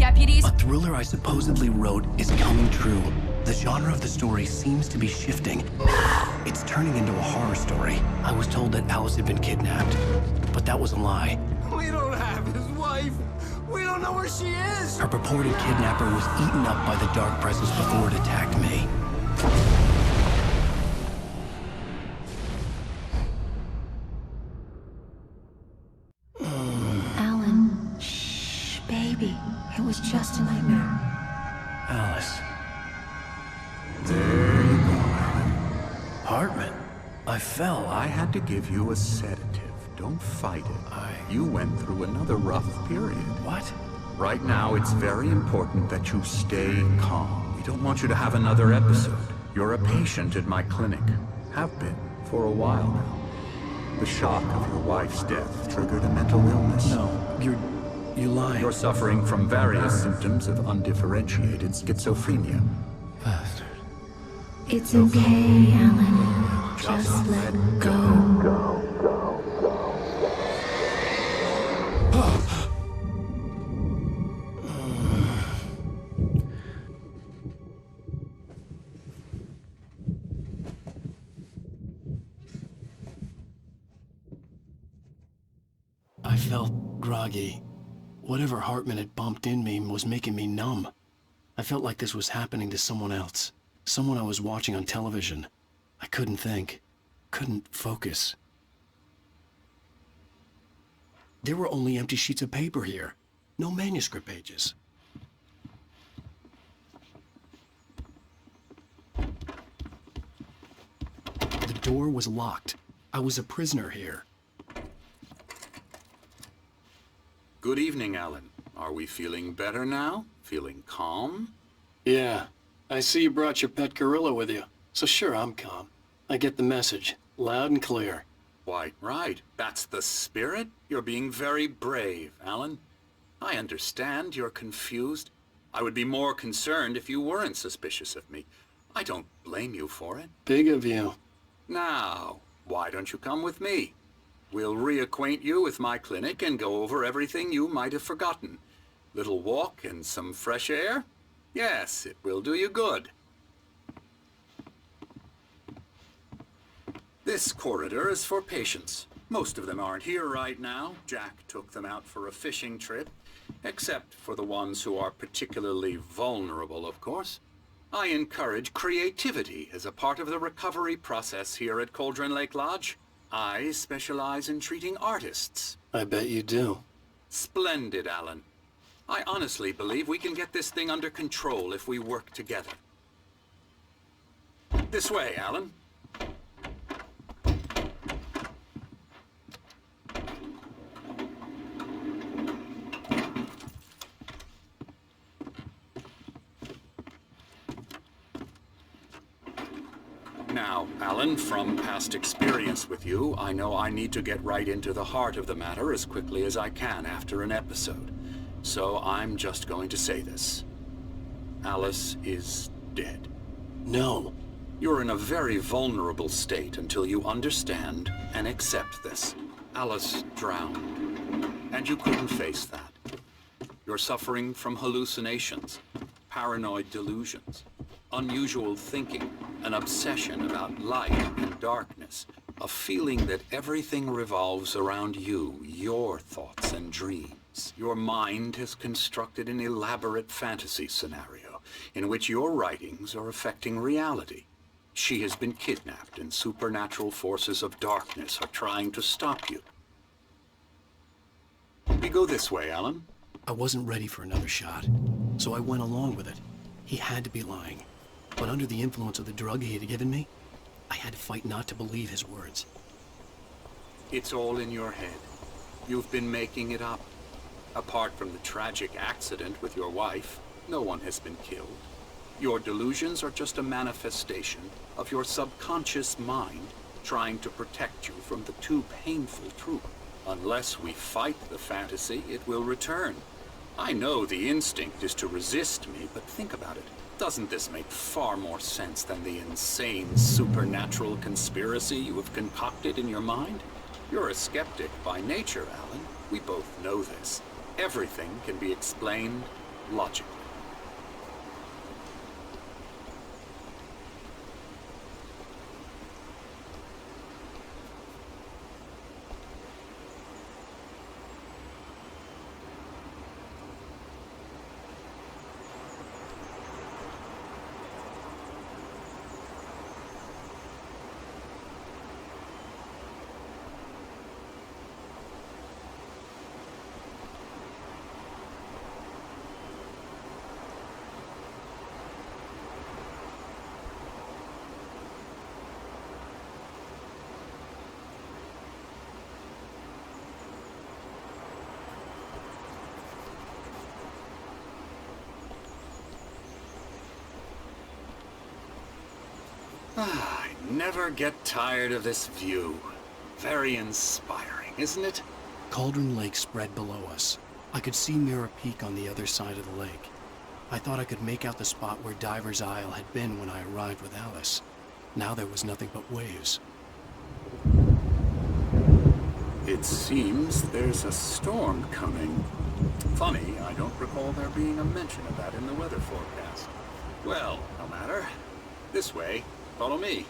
deputies. A thriller I supposedly wrote is coming true. The genre of the story seems to be shifting. It's turning into a horror story. I was told that Alice had been kidnapped, but that was a lie. We don't have his wife. We don't know where she is. Her purported kidnapper was eaten up by the dark presence before it attacked me. Alan, shh, baby. It was just a nightmare. Alice. There you go, Alan. Hartman. I fell. I had to give you a sedative. Don't fight it. You went through another rough period. What? Right now, it's very important that you stay calm. We don't want you to have another episode. You're a patient at my clinic. Have been for a while now. The shock of your wife's death triggered a mental illness. No, you lie. You're suffering from various symptoms of undifferentiated schizophrenia. Bastard. It's okay, Alan. Just let go. I felt groggy. Whatever Hartman had bumped in me was making me numb. I felt like this was happening to someone else. Someone I was watching on television. I couldn't think. Couldn't focus. There were only empty sheets of paper here. No manuscript pages. The door was locked. I was a prisoner here. Good evening, Alan. Are we feeling better now? Feeling calm? Yeah. I see you brought your pet gorilla with you. So sure, I'm calm. I get the message. Loud and clear. Quite right. That's the spirit. You're being very brave, Alan. I understand you're confused. I would be more concerned if you weren't suspicious of me. I don't blame you for it. Big of you. Now, why don't you come with me? We'll reacquaint you with my clinic and go over everything you might have forgotten. Little walk and some fresh air? Yes, it will do you good. This corridor is for patients. Most of them aren't here right now. Jack took them out for a fishing trip, except for the ones who are particularly vulnerable, of course. I encourage creativity as a part of the recovery process here at Cauldron Lake Lodge. I specialize in treating artists. I bet you do. Splendid, Alan. I honestly believe we can get this thing under control if we work together. This way, Alan. Now, Alan, from past experience with you, I know I need to get right into the heart of the matter as quickly as I can after an episode. So I'm just going to say this. Alice is dead. No. You're in a very vulnerable state until you understand and accept this. Alice drowned, and you couldn't face that. You're suffering from hallucinations, paranoid delusions, unusual thinking, an obsession about light and darkness, a feeling that everything revolves around you, your thoughts and dreams. Your mind has constructed an elaborate fantasy scenario in which your writings are affecting reality. She has been kidnapped and supernatural forces of darkness are trying to stop you. We go this way, Alan. I wasn't ready for another shot, so I went along with it. He had to be lying. But under the influence of the drug he had given me, I had to fight not to believe his words. It's all in your head. You've been making it up. Apart from the tragic accident with your wife, no one has been killed. Your delusions are just a manifestation of your subconscious mind trying to protect you from the too painful truth. Unless we fight the fantasy, it will return. I know the instinct is to resist me, but think about it. Doesn't this make far more sense than the insane supernatural conspiracy you have concocted in your mind? You're a skeptic by nature, Alan. We both know this. Everything can be explained logically. I never get tired of this view. Very inspiring, isn't it? Cauldron Lake spread below us. I could see Mirror Peak on the other side of the lake. I thought I could make out the spot where Diver's Isle had been when I arrived with Alice. Now there was nothing but waves. It seems there's a storm coming. Funny, I don't recall there being a mention of that in the weather forecast. Well, no matter. This way. Follow me.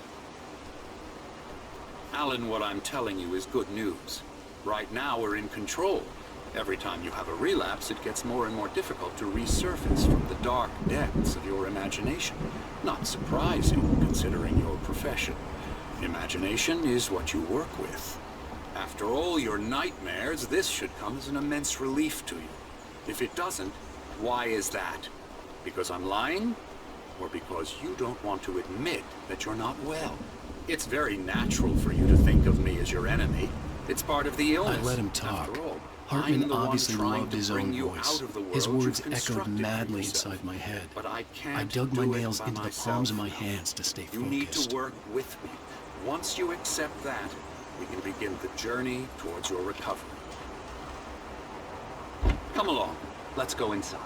Alan, what I'm telling you is good news. Right now we're in control. Every time you have a relapse, it gets more and more difficult to resurface from the dark depths of your imagination. Not surprising, considering your profession. Imagination is what you work with. After all your nightmares, this should come as an immense relief to you. If it doesn't, why is that? Because I'm lying? Or because you don't want to admit that you're not well? It's very natural for you to think of me as your enemy. It's part of the illness. I let him talk. After all, Hartman I'm the obviously one trying loved to his bring own you voice. out of the His world words you've echoed constructed for madly yourself. inside my head. But I can't I dug my do it nails by into the myself. palms of my hands to stay You need focused. to work with me. Once you accept that, we can begin the journey towards your recovery. Come along. Let's go inside.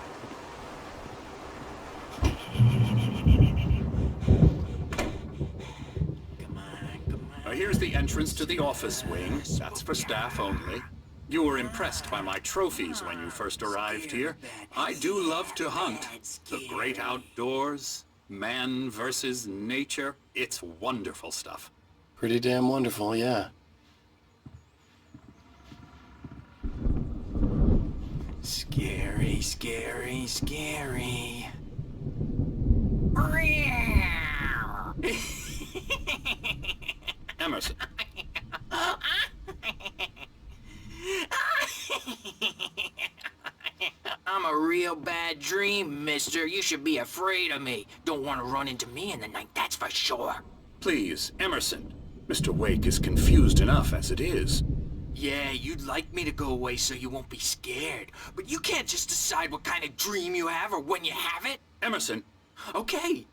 Here's the entrance to the office wing. That's for staff only. You were impressed by my trophies when you first arrived here. I do love to hunt. The great outdoors, man versus nature. It's wonderful stuff. Pretty damn wonderful, yeah. Scary, scary, scary. Emerson. I'm a real bad dream, mister. You should be afraid of me. Don't want to run into me in the night, that's for sure. Please, Emerson. Mr. Wake is confused enough as it is. Yeah, you'd like me to go away so you won't be scared. But you can't just decide what kind of dream you have or when you have it. Emerson. Okay.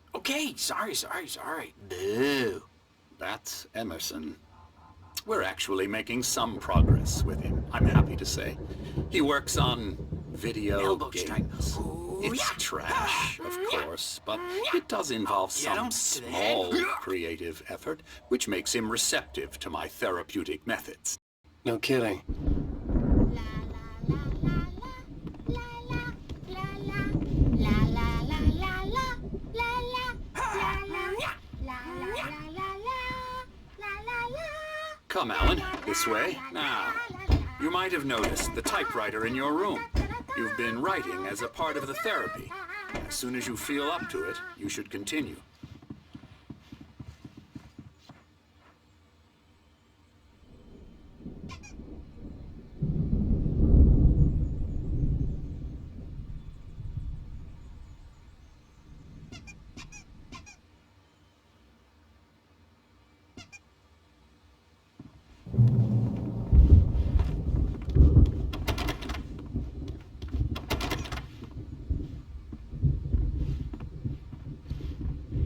Sorry. Boo. That's Emerson. We're actually making some progress with him, I'm happy to say. He works on video Elbow strike. games. Ooh, It's yeah. trash, of course, but it does involve Get some him to the head. small creative effort, which makes him receptive to my therapeutic methods. No kidding. Come, Alan, this way. Now, you might have noticed the typewriter in your room. You've been writing as a part of the therapy. As soon as you feel up to it, you should continue.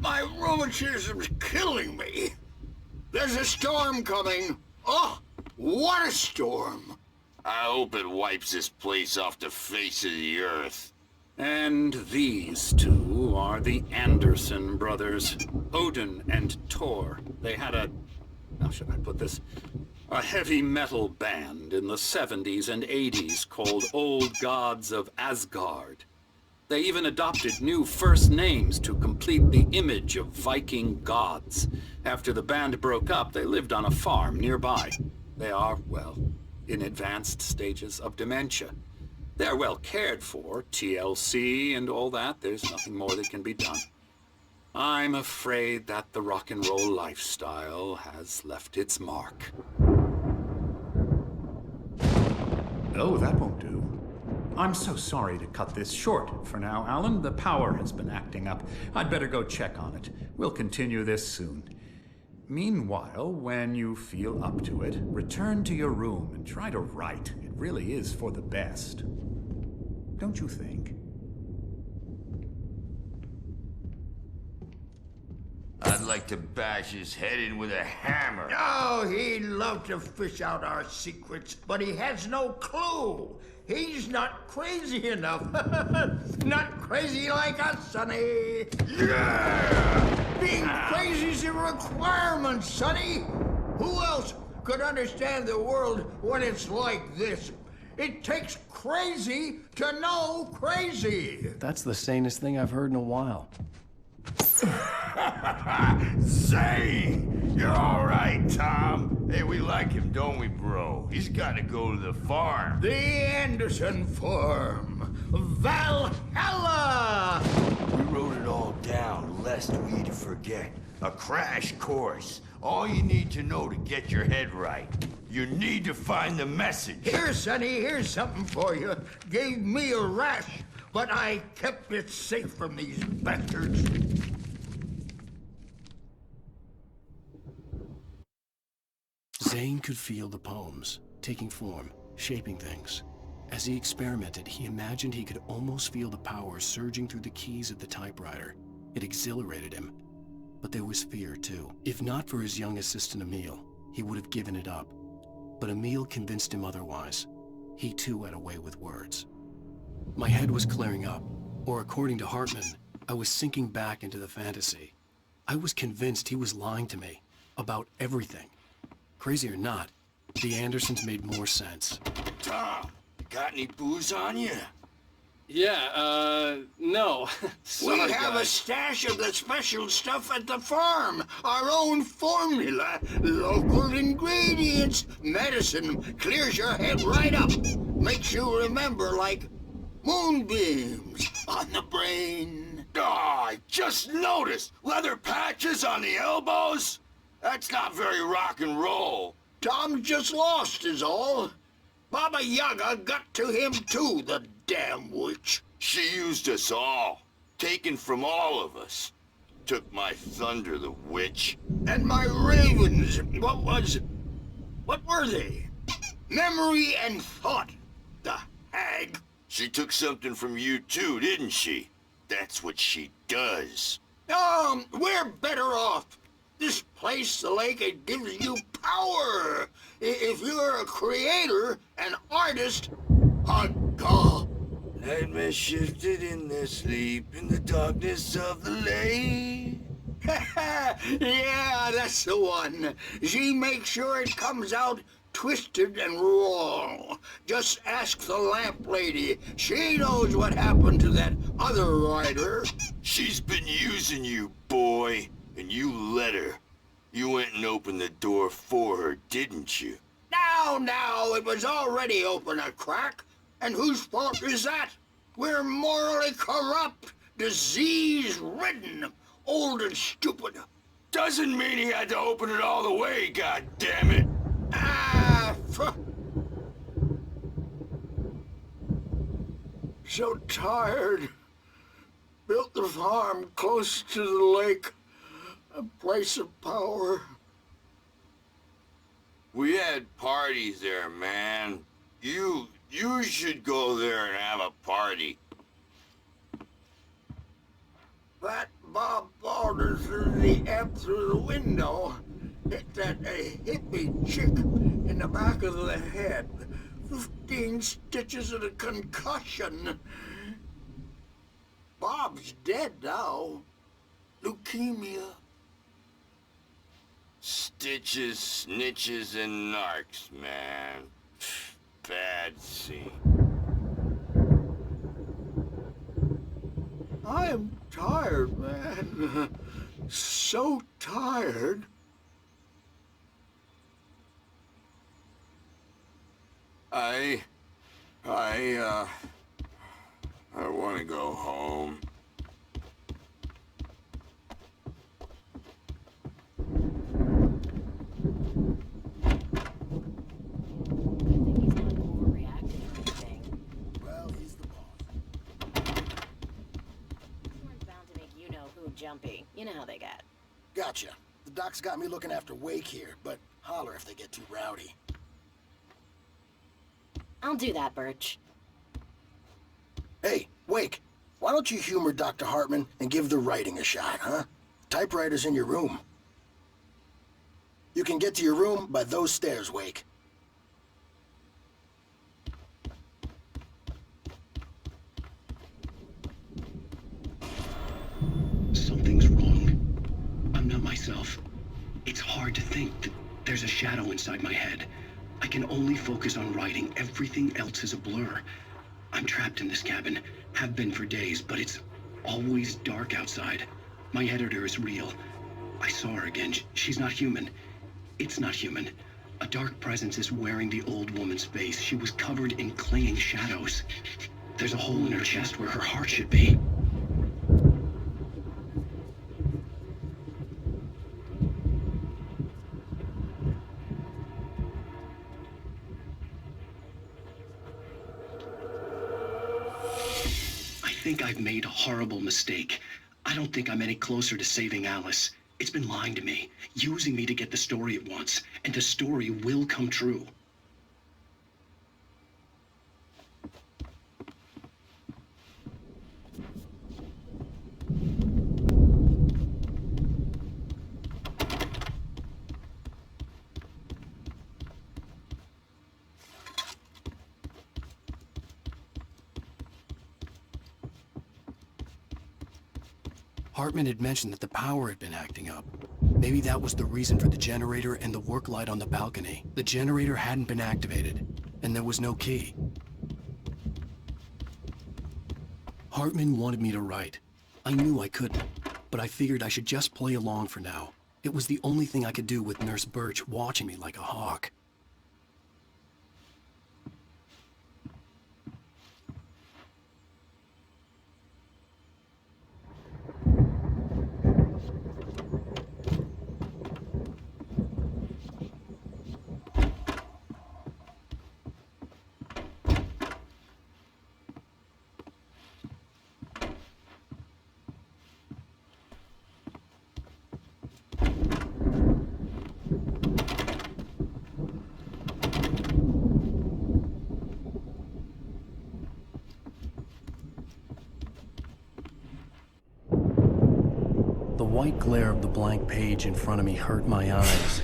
My rheumatism's killing me. There's a storm coming. Oh, what a storm. I hope it wipes this place off the face of the earth. And these two are the Anderson brothers, Odin and Thor. They had how should I put this? A heavy metal band in the 70s and 80s called Old Gods of Asgard. They even adopted new first names to complete the image of Viking gods. After the band broke up, they lived on a farm nearby. They are, well, in advanced stages of dementia. They're well cared for, TLC and all that. There's nothing more that can be done. I'm afraid that the rock and roll lifestyle has left its mark. Oh, that won't do. I'm so sorry to cut this short for now, Alan. The power has been acting up. I'd better go check on it. We'll continue this soon. Meanwhile, when you feel up to it, return to your room and try to write. It really is for the best. Don't you think? I'd like to bash his head in with a hammer. Oh, he'd love to fish out our secrets, but he has no clue. He's not crazy enough. Not crazy like us, Sonny. Yeah! Being crazy's a requirement, Sonny. Who else could understand the world when it's like this? It takes crazy to know crazy. That's the sanest thing I've heard in a while. Zane! You're all right, Tom. Hey, we like him, don't we, bro? He's got to go to the farm. The Anderson Farm. Valhalla! We wrote it all down, lest we forget. A crash course. All you need to know to get your head right. You need to find the message. Here, Sonny, here's something for you. Gave me a rash, but I kept it safe from these bastards. Zane could feel the poems, taking form, shaping things. As he experimented, he imagined he could almost feel the power surging through the keys of the typewriter. It exhilarated him. But there was fear, too. If not for his young assistant Emil, he would have given it up. But Emil convinced him otherwise. He too had a way with words. My head was clearing up, or according to Hartman, I was sinking back into the fantasy. I was convinced he was lying to me about everything. Crazy or not, the Andersons made more sense. Tom, got any booze on you? Yeah, no. We have a stash of the special stuff at the farm. Our own formula. Local ingredients. Medicine clears your head right up. Makes you remember like moonbeams on the brain. Oh, I just noticed. Leather patches on the elbows? That's not very rock and roll. Tom just lost is all. Baba Yaga got to him too, the damn witch. She used us all. Taken from all of us. Took my thunder, the witch. And my ravens. What were they? Memory and thought. The hag. She took something from you too, didn't she? That's what she does. We're better off. This place, the lake, it gives you power. If you're a creator, an artist, a god. Nightmare shifted in their sleep in the darkness of the lake. Yeah, that's the one. She makes sure it comes out twisted and raw. Just ask the lamp lady. She knows what happened to that other writer. She's been using you, boy. And you let her. You went and opened the door for her, didn't you? Now, it was already open a crack. And whose fault is that? We're morally corrupt, disease-ridden, old and stupid. Doesn't mean he had to open it all the way, goddammit. So tired. Built the farm close to the lake. A place of power. We had parties there, man. You should go there and have a party. That Bob Balder threw the amp through the window. Hit that hippie chick in the back of the head. 15 stitches and a concussion. Bob's dead now. Leukemia. Stitches, snitches, and narcs, man. Bad scene. I am tired, man. So tired. I want to go home. Well, he's the boss. Someone's bound to make you-know-who jumpy. You know how they get. Gotcha. The doc's got me looking after Wake here, but holler if they get too rowdy. I'll do that, Birch. Hey, Wake, why don't you humor Dr. Hartman and give the writing a shot, huh? Typewriter's in your room. You can get to your room by those stairs, Wake. Something's wrong. I'm not myself. It's hard to think that there's a shadow inside my head. I can only focus on writing. Everything else is a blur. I'm trapped in this cabin. Have been for days, but it's always dark outside. My editor is real. I saw her again. She's not human. It's not human. A dark presence is wearing the old woman's face. She was covered in clinging shadows. There's a hole in her chest where her heart should be. I think I've made a horrible mistake. I don't think I'm any closer to saving Alice. It's been lying to me, using me to get the story it wants, and the story will come true. Hartman had mentioned that the power had been acting up. Maybe that was the reason for the generator and the work light on the balcony. The generator hadn't been activated, and there was no key. Hartman wanted me to write. I knew I couldn't, but I figured I should just play along for now. It was the only thing I could do with Nurse Birch watching me like a hawk. The white glare of the blank page in front of me hurt my eyes.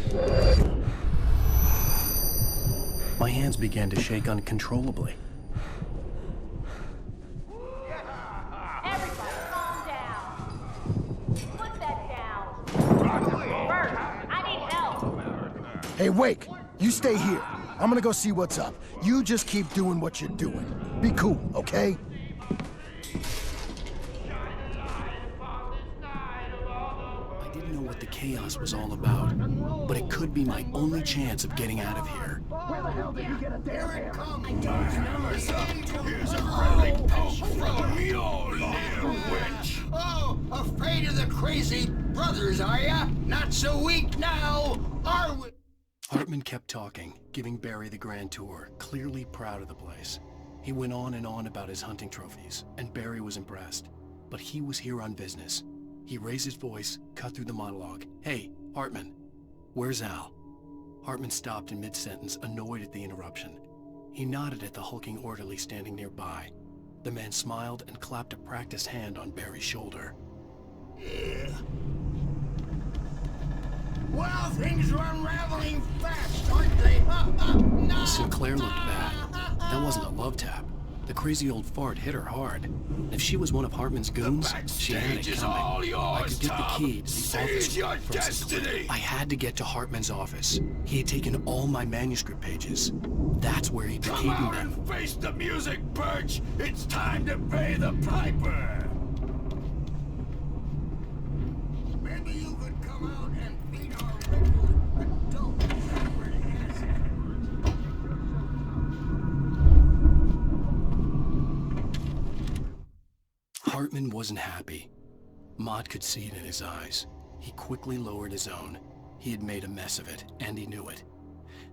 My hands began to shake uncontrollably. Everybody, calm down. Put that down. Bert, I need help. Hey, Wake, you stay here. I'm gonna go see what's up. You just keep doing what you're doing. Be cool, okay? I didn't know what the chaos was all about, but it could be my only chance of getting out of here. Where the hell did you get a damn Here it comes. Hammer's up. Here's a friendly poke from you, little witch. Oh, afraid of the crazy brothers, are ya? Not so weak now, are we? Hartman kept talking, giving Barry the grand tour, clearly proud of the place. He went on and on about his hunting trophies, and Barry was impressed. But he was here on business. He raised his voice, cut through the monologue. Hey, Hartman, where's Al? Hartman stopped in mid-sentence, annoyed at the interruption. He nodded at the hulking orderly standing nearby. The man smiled and clapped a practiced hand on Barry's shoulder. Yeah. Well, things are unraveling fast, aren't they? No. Sinclair looked bad. That wasn't a love tap. The crazy old fart hit her hard. If she was one of Hartman's goons, she had it coming. All yours, I could get the key to the Seize office your from Sinclair. destiny. I had to get to Hartman's office. He had taken all my manuscript pages. That's where he'd been Come keeping out them. and face the music, Birch. It's time to pay the piper. Hartman wasn't happy. Maude could see it in his eyes. He quickly lowered his own. He had made a mess of it, and he knew it.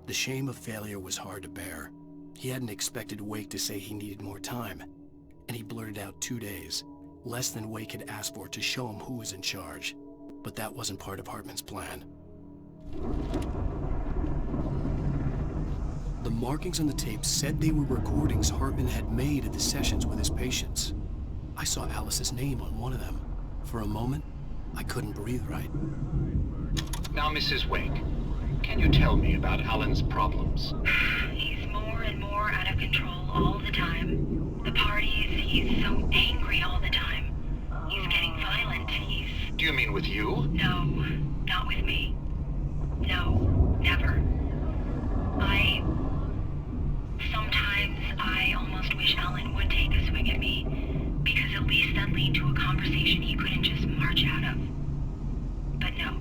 The shame of failure was hard to bear. He hadn't expected Wake to say he needed more time, and he blurted out 2 days, less than Wake had asked for to show him who was in charge. But that wasn't part of Hartman's plan. The markings on the tape said they were recordings Hartman had made at the sessions with his patients. I saw Alice's name on one of them. For a moment, I couldn't breathe right. Now, Mrs. Wake, can you tell me about Alan's problems? He's more and more out of control all the time. The parties, he's so angry all the time. He's getting violent. Do you mean with you? No, not with me. No, never. Sometimes I almost wish Alan would take a swing at me, because at least that'd lead to a conversation he couldn't just march out of. But no.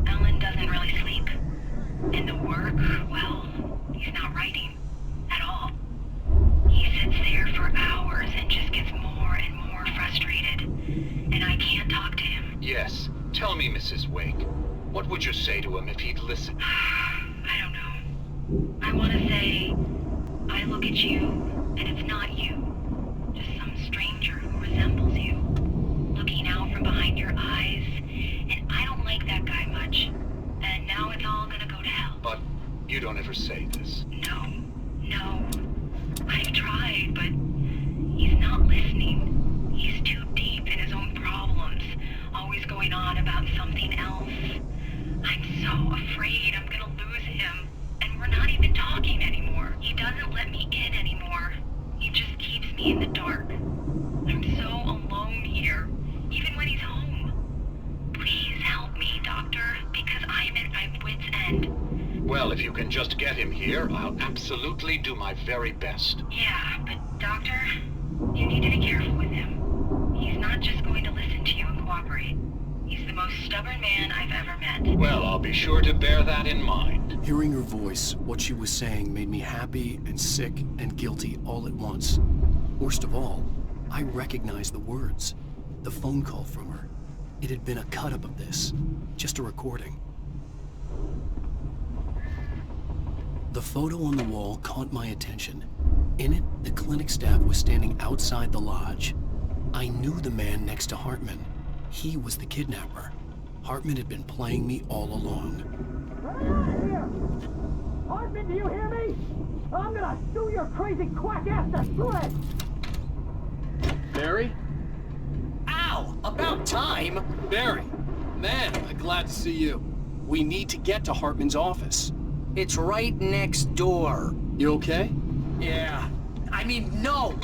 Alan doesn't really sleep. And the work, well, he's not writing at all. He sits there for hours and just gets more and more frustrated. And I can't talk to him. Yes. Tell me, Mrs. Wake. What would you say to him if he'd listen? I don't know. I want to say, I look at you, and it's not you. Just some stranger who resembles you. Looking out from behind your eyes, and I don't like that guy much. And now it's all gonna go to hell. But you don't ever say this. No. I've tried, but he's not listening. He's too deep in his own problems, always going on about something else. I'm so afraid I'm gonna lose him, and we're not even talking anymore. He doesn't let me in anymore. He just keeps me in the dark. I'm so alone here, even when he's home. Please help me, Doctor, because I'm at my wit's end. Well, if you can just get him here, I'll absolutely do my very best. Yeah, but Doctor, you need to be careful with him. He's not just going to listen to you and cooperate. He's the most stubborn man I've ever met. Well, I'll be sure to bear that in mind. Hearing her voice, what she was saying made me happy and sick and guilty all at once. Worst of all, I recognized the words. The phone call from her. It had been a cut-up of this. Just a recording. The photo on the wall caught my attention. In it, the clinic staff was standing outside the lodge. I knew the man next to Hartman. He was the kidnapper. Hartman had been playing me all along. Hartman, do you hear me? I'm gonna sue your crazy quack ass to shreds! Barry? Ow! About time! Barry! Man, I'm glad to see you. We need to get to Hartman's office. It's right next door. You okay? Yeah. I mean, no!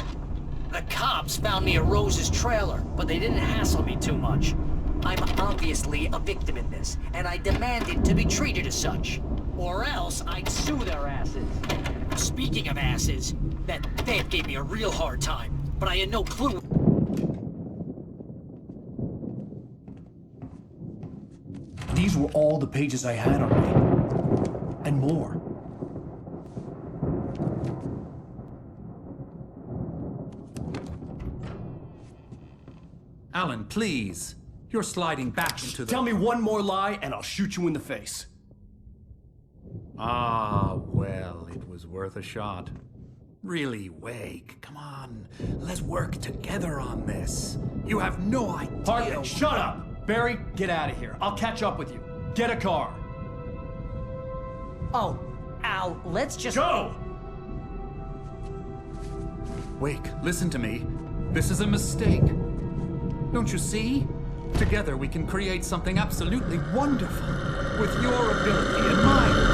The cops found me at Rose's trailer, but they didn't hassle me too much. I'm obviously a victim in this, and I demanded to be treated as such. Or else I'd sue their asses. Speaking of asses, that Dave gave me a real hard time, but I had no clue. These were all the pages I had on me. And more. Alan, please. You're sliding back into the... Tell me one more lie and I'll shoot you in the face. Ah, well, it was worth a shot. Really, Wake, come on. Let's work together on this. You have no idea... Hartman, shut up! Barry, get out of here. I'll catch up with you. Get a car. Oh, Al, let's just... Go! Wake, listen to me. This is a mistake. Don't you see? Together we can create something absolutely wonderful. With your ability and mine.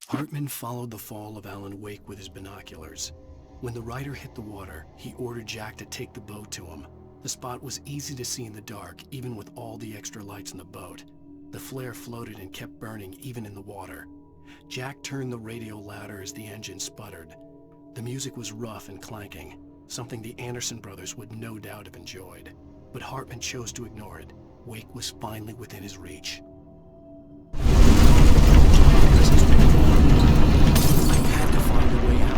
Hartman followed the fall of Alan Wake with his binoculars. When the rider hit the water, he ordered Jack to take the boat to him. The spot was easy to see in the dark, even with all the extra lights in the boat. The flare floated and kept burning even in the water. Jack turned the radio louder as the engine sputtered. The music was rough and clanking, something the Anderson brothers would no doubt have enjoyed. But Hartman chose to ignore it. Wake was finally within his reach. I had to find a way out.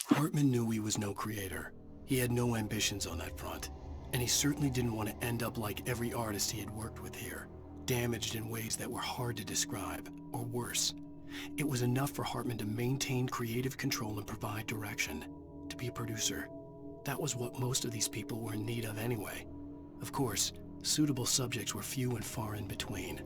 Hartman knew he was no creator. He had no ambitions on that front, and he certainly didn't want to end up like every artist he had worked with here, damaged in ways that were hard to describe, or worse. It was enough for Hartman to maintain creative control and provide direction, to be a producer. That was what most of these people were in need of anyway. Of course, suitable subjects were few and far in between.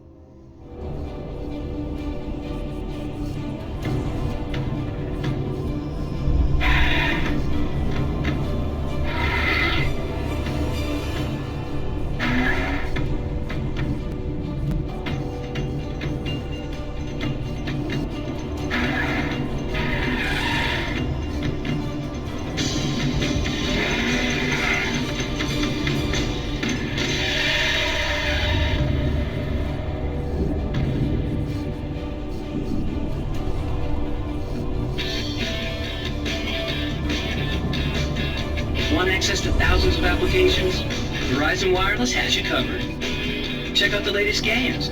Want access to thousands of applications? Verizon Wireless has you covered. Check out the latest games.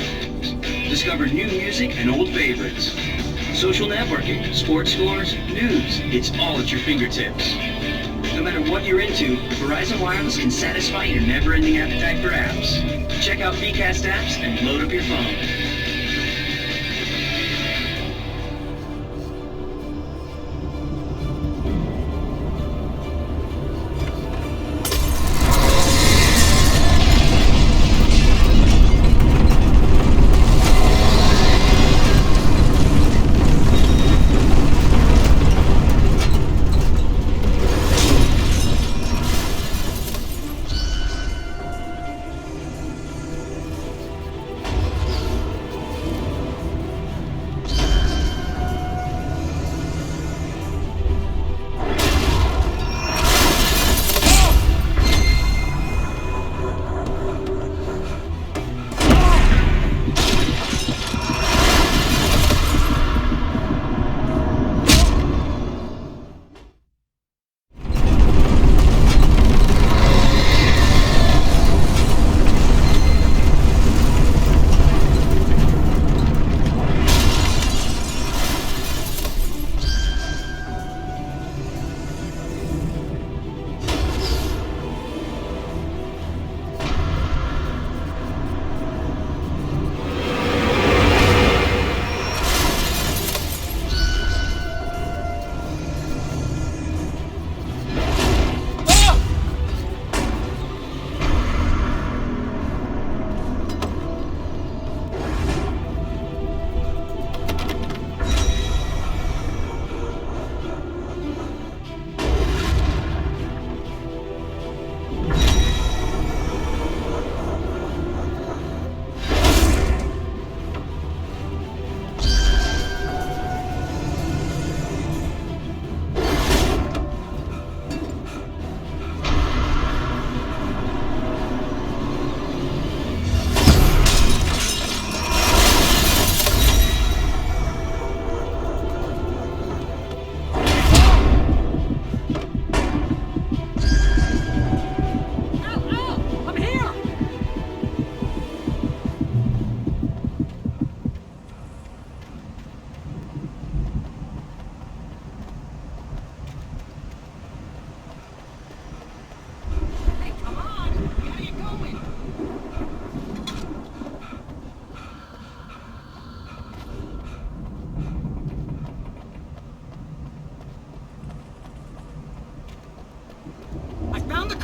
Discover new music and old favorites. Social networking, sports scores, news. It's all at your fingertips. No matter what you're into, Verizon Wireless can satisfy your never-ending appetite for apps. Check out VCast apps and load up your phone.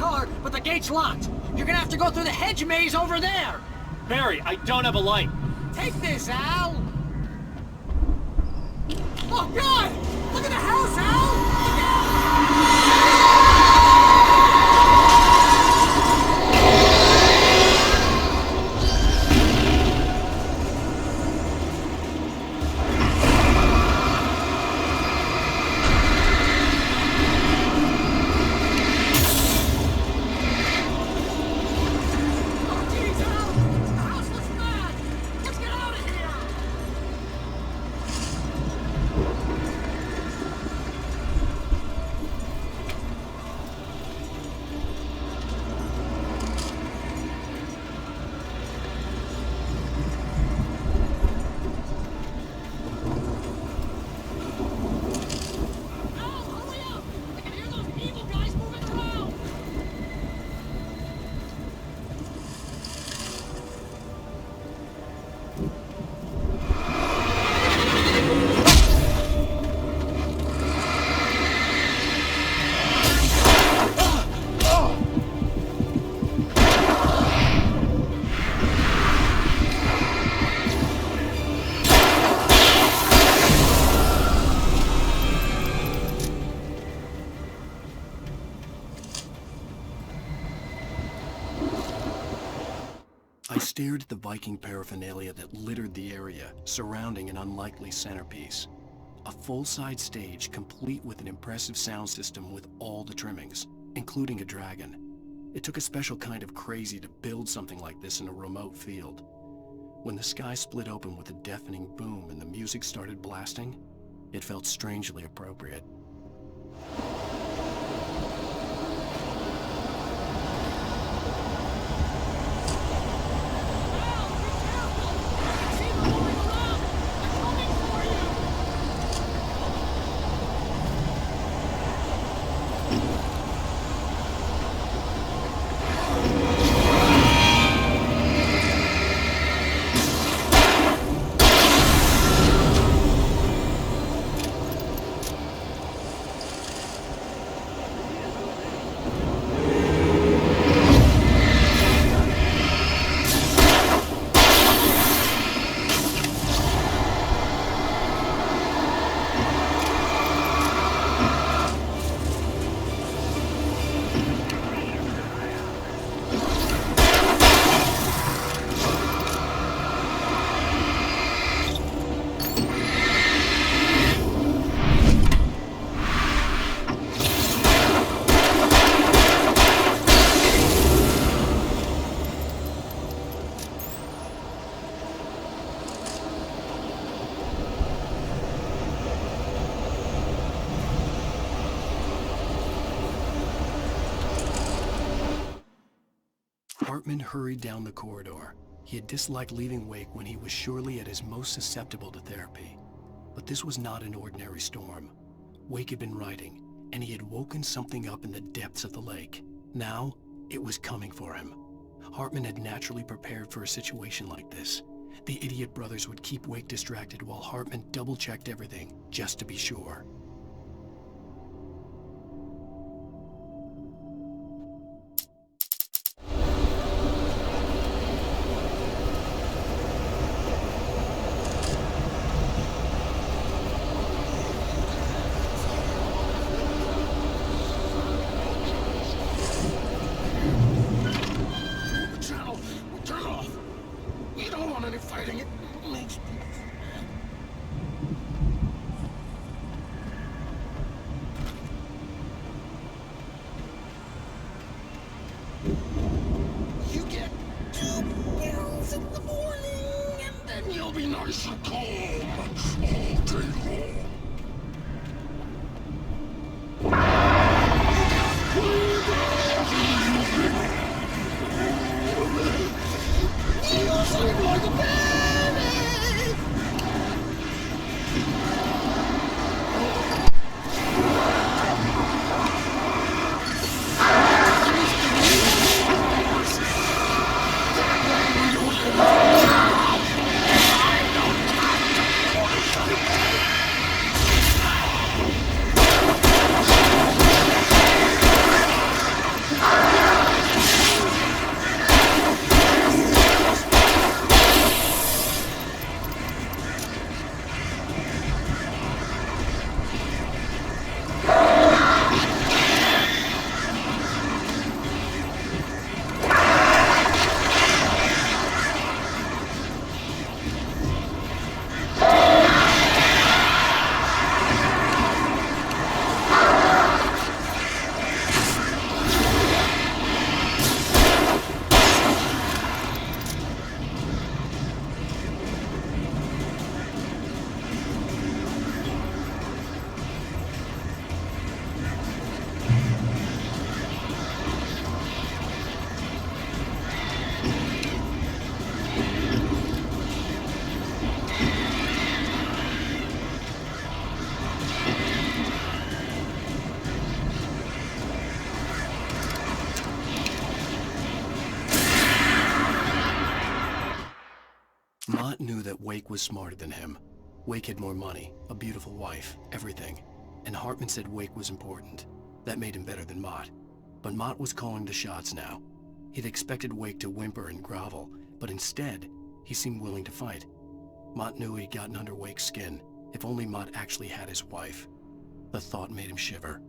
car, but the gate's locked. You're gonna have to go through the hedge maze over there. Barry, I don't have a light. Take this, Al. Oh, God! Look at the house, Al! Look out! I stared at the Viking paraphernalia that littered the area, surrounding an unlikely centerpiece. A full-size stage complete with an impressive sound system with all the trimmings, including a dragon. It took a special kind of crazy to build something like this in a remote field. When the sky split open with a deafening boom and the music started blasting, it felt strangely appropriate. Hartman hurried down the corridor. He had disliked leaving Wake when he was surely at his most susceptible to therapy. But this was not an ordinary storm. Wake had been writing, and he had woken something up in the depths of the lake. Now, it was coming for him. Hartman had naturally prepared for a situation like this. The idiot brothers would keep Wake distracted while Hartman double-checked everything, just to be sure. Mott knew that Wake was smarter than him. Wake had more money, a beautiful wife, everything. And Hartman said Wake was important. That made him better than Mott. But Mott was calling the shots now. He'd expected Wake to whimper and grovel, but instead, he seemed willing to fight. Mott knew he'd gotten under Wake's skin. If only Mott actually had his wife. The thought made him shiver.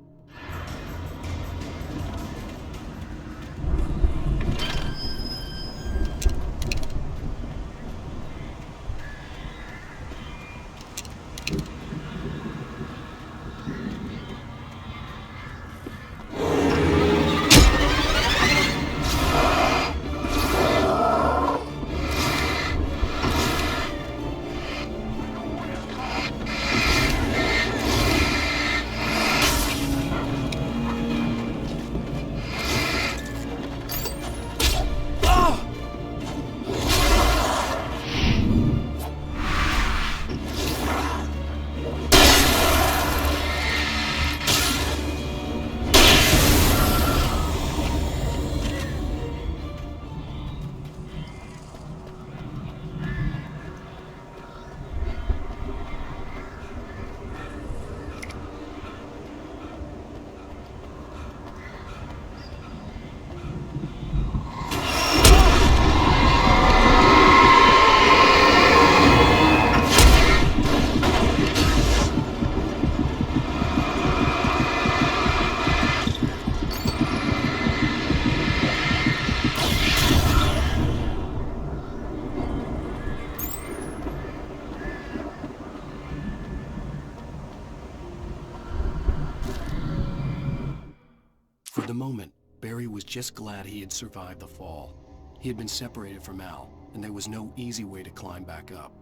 For the moment, Barry was just glad he had survived the fall. He had been separated from Al, and there was no easy way to climb back up.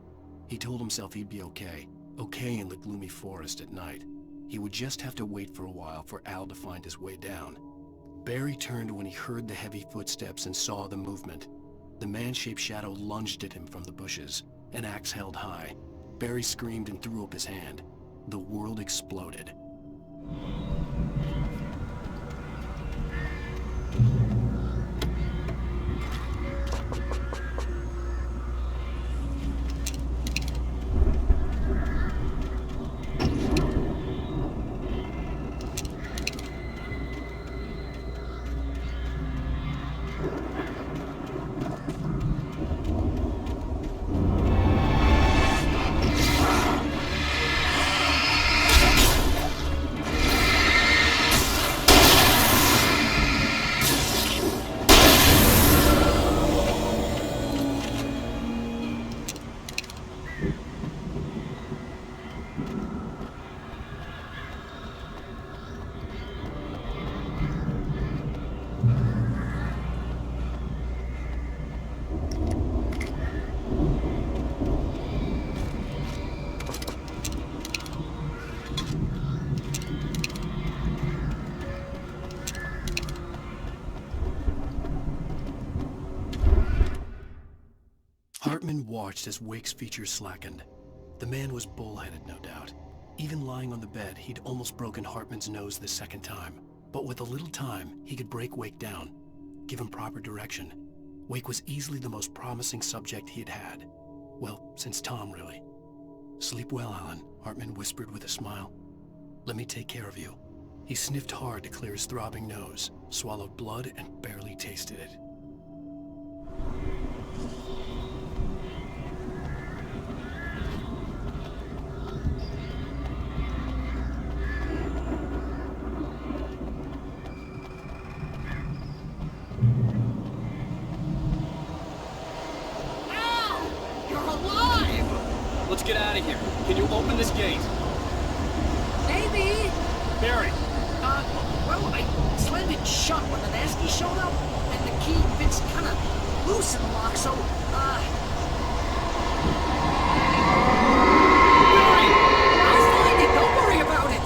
He told himself he'd be okay in the gloomy forest at night. He would just have to wait for a while for Al to find his way down. Barry turned when he heard the heavy footsteps and saw the movement. The man-shaped shadow lunged at him from the bushes, an axe held high. Barry screamed and threw up his hand. The world exploded. Hartman watched as Wake's features slackened. The man was bullheaded, no doubt. Even lying on the bed, he'd almost broken Hartman's nose the second time. But with a little time, he could break Wake down, give him proper direction. Wake was easily the most promising subject he had had. Well, since Tom, really. "Sleep well, Alan," Hartman whispered with a smile. "Let me take care of you." He sniffed hard to clear his throbbing nose, swallowed blood, and barely tasted it. Let's get out of here. Can you open this gate? Maybe. Barry. Well, I slammed it shut when the Nasty showed up, and the key fits kind of loose in the lock, so, Barry! I'll find it, don't worry about it!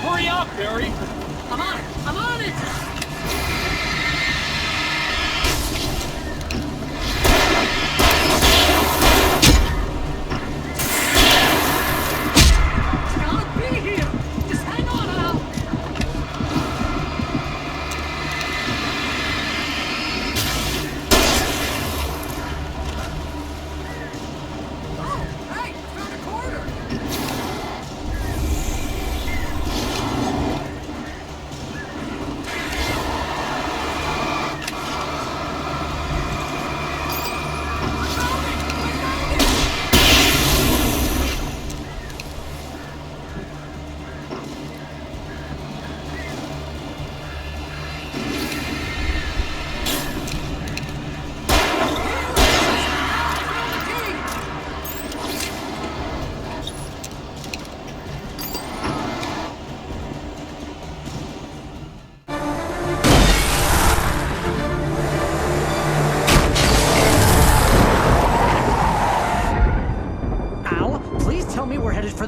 Hurry up, Barry! I'm on it! I'm on it! It's gotta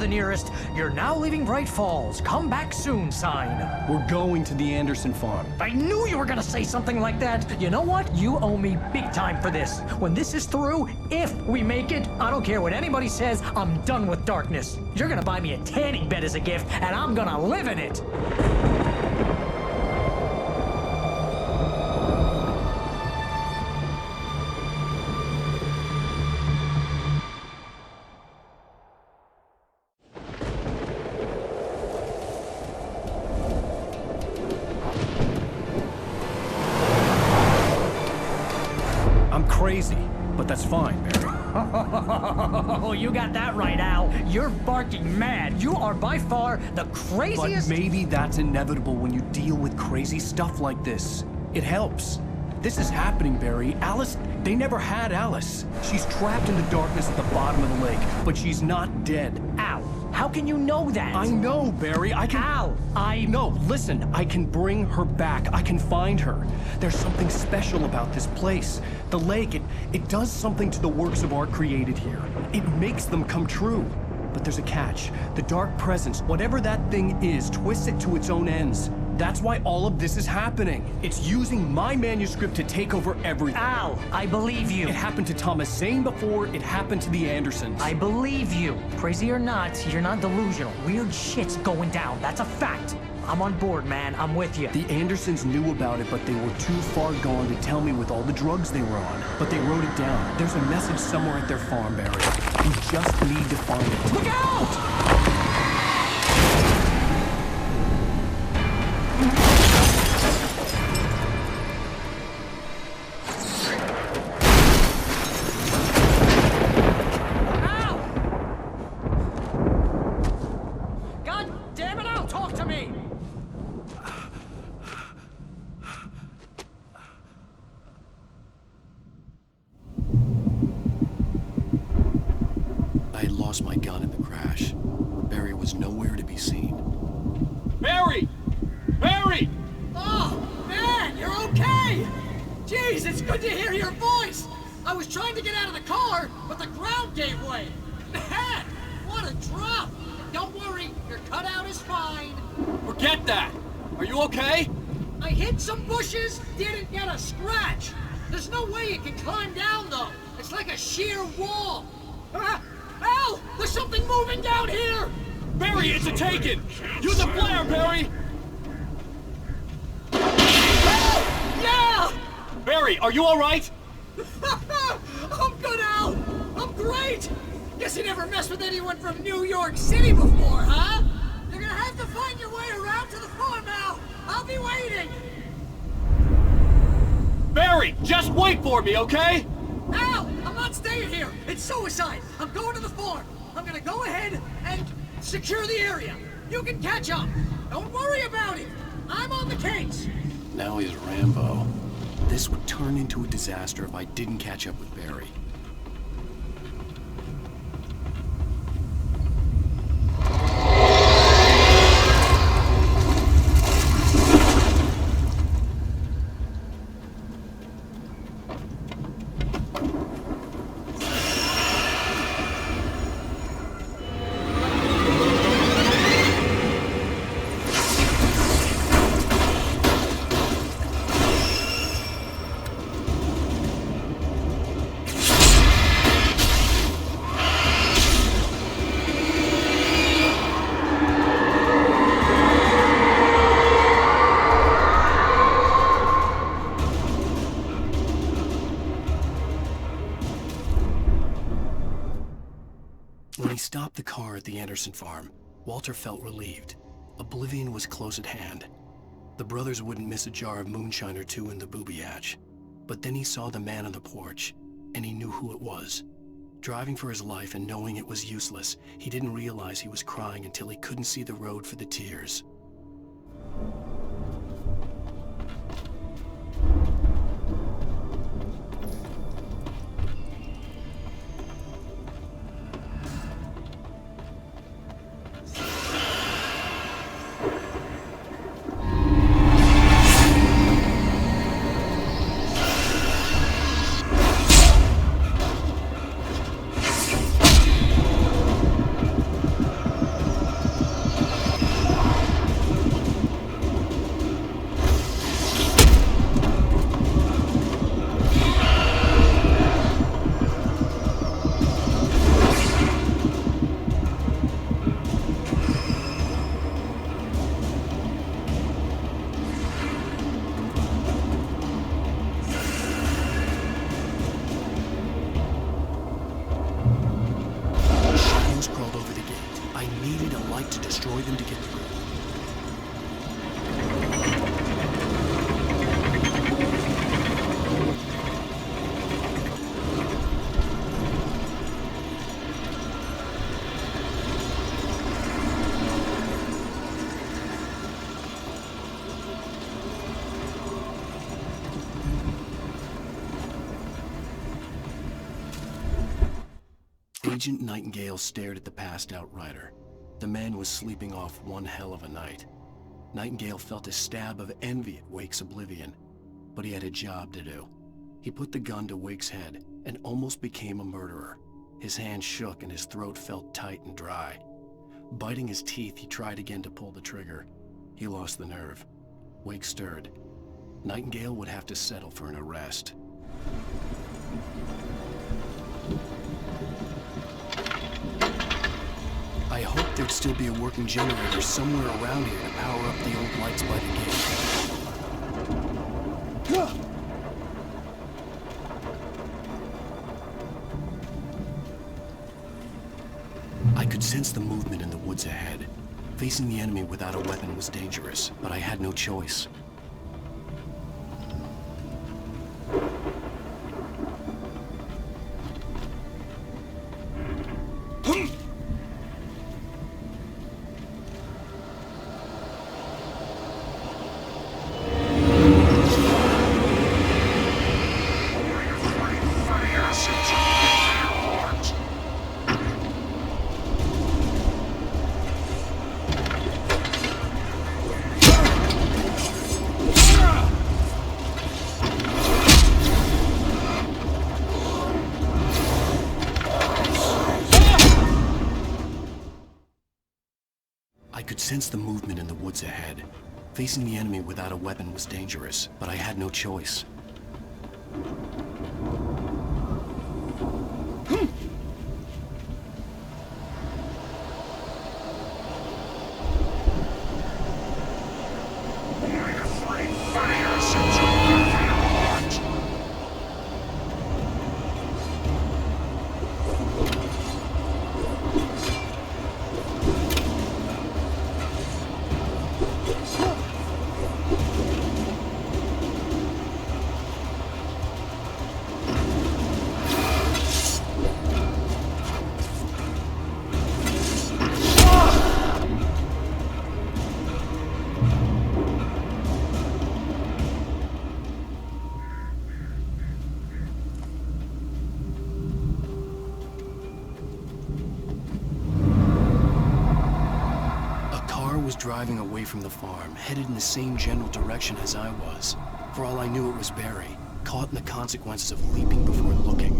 nearest "You're now leaving Bright Falls. Come back soon" sign. We're going to the Anderson farm. I knew you were gonna say something like that. You know what? You owe me big time for this. When this is through, if we make it, I don't care what anybody says, I'm done with darkness. You're gonna buy me a tanning bed as a gift, and I'm gonna live in it. I'm crazy, but that's fine, Barry. Oh, you got that right, Al. You're barking mad. You are by far the craziest... But maybe that's inevitable when you deal with crazy stuff like this. It helps. This is happening, Barry. Alice, they never had Alice. She's trapped in the darkness at the bottom of the lake, but she's not dead. Al, how can you know that? I know, Barry. I can... Al, No, listen. I can bring her back. I can find her. There's something special about this place. The lake, it does something to the works of art created here. It makes them come true. But there's a catch. The dark presence, whatever that thing is, twists it to its own ends. That's why all of this is happening. It's using my manuscript to take over everything. Al, I believe you. It happened to Thomas Zane before it happened to the Andersons. I believe you. Crazy or not, you're not delusional. Weird shit's going down. That's a fact. I'm on board, man. I'm with you. The Andersons knew about it, but they were too far gone to tell me with all the drugs they were on. But they wrote it down. There's a message somewhere at their farm, Barry. We just need to find it. Look out! I had lost my gun in the crash. Barry was nowhere to be seen. Barry! Barry! Oh, man, you're okay! Jeez, it's good to hear your voice! I was trying to get out of the car, but the ground gave way. Man, what a drop! Don't worry, your cutout is fine. Forget that! Are you okay? I hit some bushes, didn't get a scratch. There's no way you can climb down, though. It's like a sheer wall. Al! There's something moving down here! Barry, it's a taken! Use a flare, Barry! Yeah! Barry, are you alright? I'm good, Al! I'm great! Guess you never messed with anyone from New York City before, huh? You're gonna have to find your way around to the farm, Al! I'll be waiting! Barry, just wait for me, okay? Al! I'm not staying here! It's suicide! I'm going to the farm! I'm gonna go ahead and secure the area! You can catch up! Don't worry about it! I'm on the case! Now he's Rambo. This would turn into a disaster if I didn't catch up with Barry. When he stopped the car at the Anderson farm, Walter felt relieved. Oblivion was close at hand. The brothers wouldn't miss a jar of moonshine or two in the booby hatch. But then he saw the man on the porch, and he knew who it was. Driving for his life and knowing it was useless, he didn't realize he was crying until he couldn't see the road for the tears. even to get through. Agent Nightingale stared at the passed-out rider. The man was sleeping off one hell of a night. Nightingale felt a stab of envy at Wake's oblivion, but he had a job to do. He put the gun to Wake's head and almost became a murderer. His hand shook and his throat felt tight and dry. Biting his teeth, he tried again to pull the trigger. He lost the nerve. Wake stirred. Nightingale would have to settle for an arrest. I hoped there'd still be a working generator somewhere around here to power up the old lights by the gate. I could sense the movement in the woods ahead. Facing the enemy without a weapon was dangerous, but I had no choice. I could sense the movement in the woods ahead. Facing the enemy without a weapon was dangerous, but I had no choice. Driving away from the farm, headed in the same general direction as I was. For all I knew, it was Barry, caught in the consequences of leaping before looking.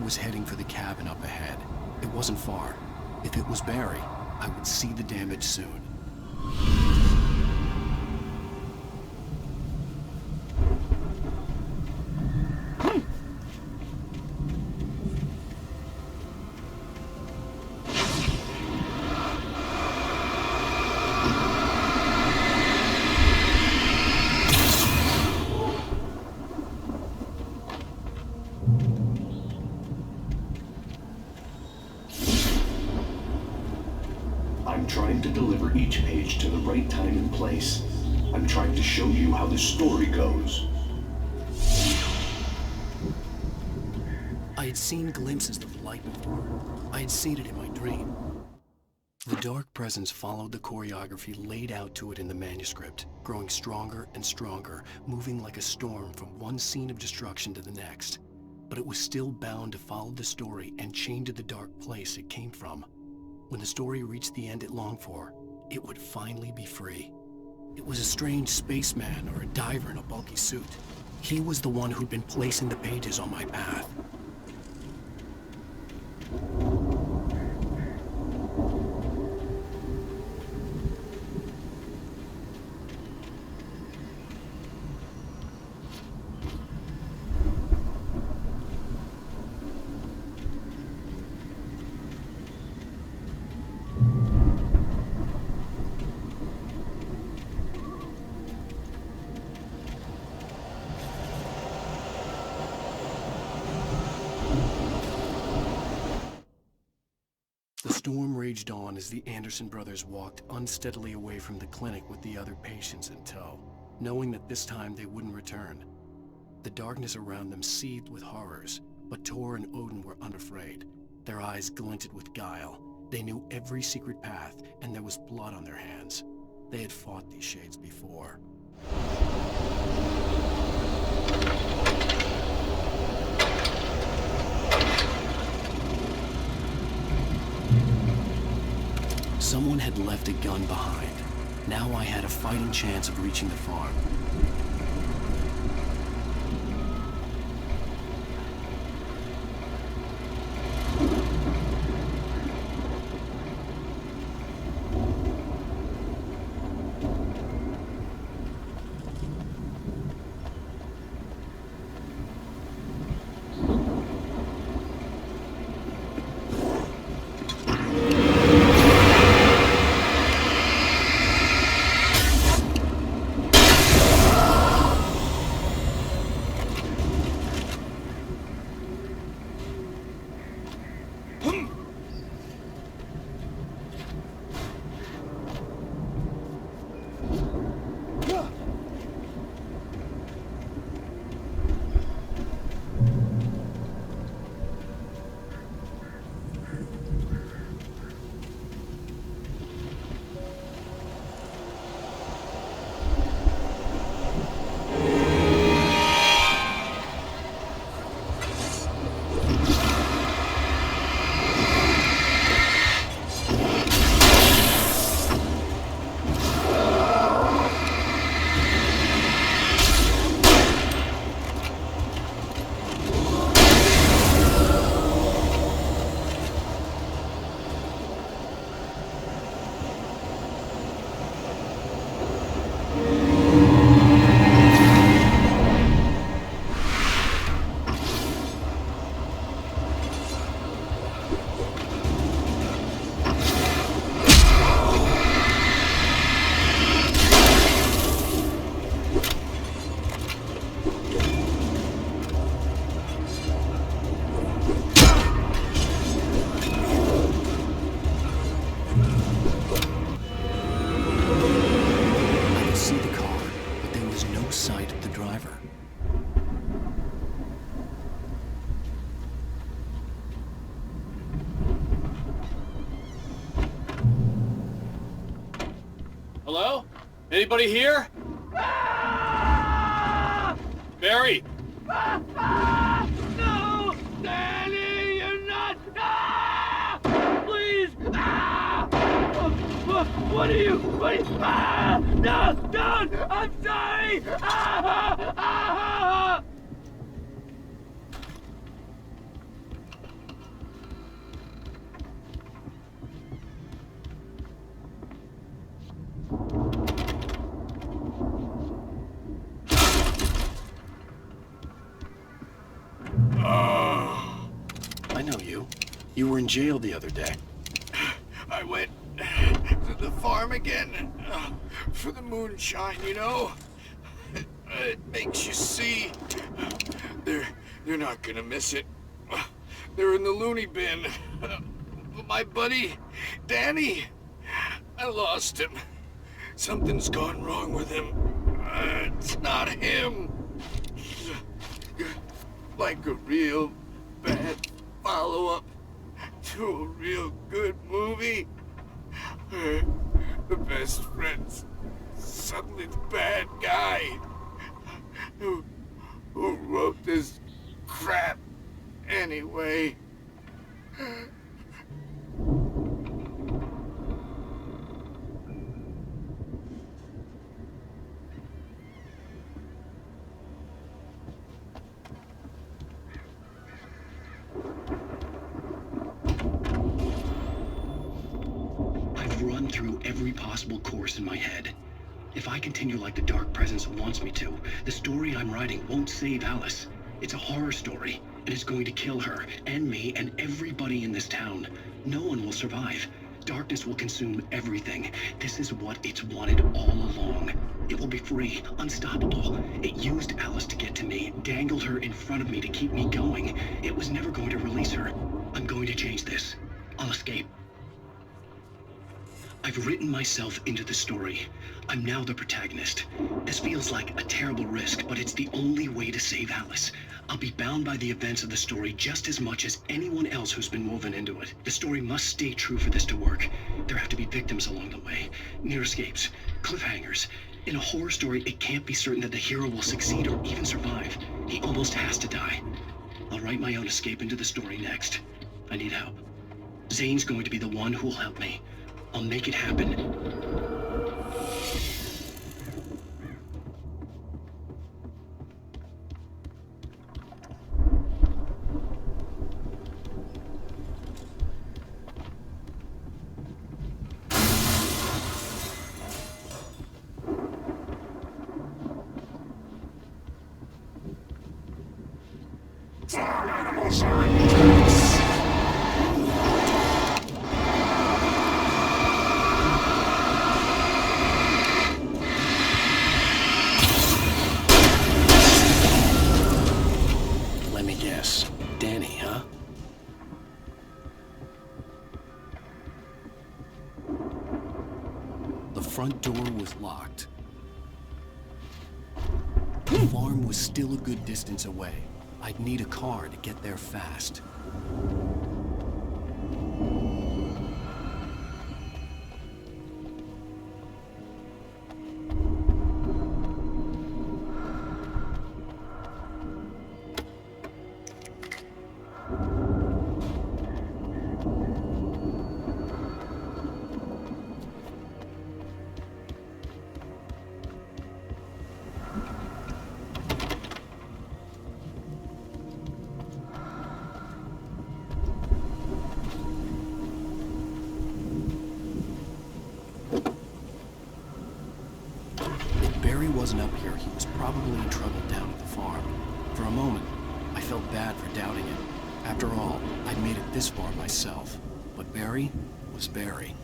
Was heading for the cabin up ahead. It wasn't far. If it was Barry, I would see the damage soon. I'm trying to deliver each page to the right time and place. I'm trying to show you how the story goes. I had seen glimpses of the light before. I had seen it in my dream. The dark presence followed the choreography laid out to it in the manuscript, growing stronger and stronger, moving like a storm from one scene of destruction to the next. But it was still bound to follow the story and chained to the dark place it came from. When the story reached the end it longed for, it would finally be free. It was a strange spaceman or a diver in a bulky suit. He was the one who'd been placing the pages on my path. storm raged on as the Anderson brothers walked unsteadily away from the clinic with the other patients in tow, knowing that this time they wouldn't return. The darkness around them seethed with horrors, but Tor and Odin were unafraid. Their eyes glinted with guile. They knew every secret path, and there was blood on their hands. They had fought these shades before. Someone had left a gun behind. Now I had a fighting chance of reaching the farm. Hello? Anybody here? Barry! No! Danny, you're not! Please! What are you? No! Don't! I'm sorry! I know you. You were in jail the other day. I went to the farm again for the moonshine, you know? It makes you see. They're not gonna miss it. They're in the loony bin. But my buddy, Danny, I lost him. Something's gone wrong with him. It's not him. Like a real bad follow-up to a real good movie. The best friend's suddenly the bad guy who wrote this crap anyway. I've run through every possible course in my head. If I continue like the Dark Presence wants me to, the story I'm writing won't save Alice. It's a horror story, and it's going to kill her, and me, and everybody in this town. No one will survive. Darkness will consume everything. This is what it's wanted all along. It will be free, unstoppable. It used Alice to get to me, dangled her in front of me to keep me going. It was never going to release her. I'm going to change this. I'll escape. I've written myself into the story. I'm now the protagonist. This feels like a terrible risk, but it's the only way to save Alice. I'll be bound by the events of the story just as much as anyone else who's been woven into it. The story must stay true for this to work. There have to be victims along the way, near escapes, cliffhangers. In a horror story, it can't be certain that the hero will succeed or even survive. He almost has to die. I'll write my own escape into the story next. I need help. Zane's going to be the one who'll help me. I'll make it happen. Let me guess. Danny, huh? The front door was locked. The farm was still a good distance away. I'd need a car to get there fast. Wasn't up here, he was probably in trouble down at the farm. For a moment, I felt bad for doubting it. After all, I'd made it this far myself. But Barry was Barry.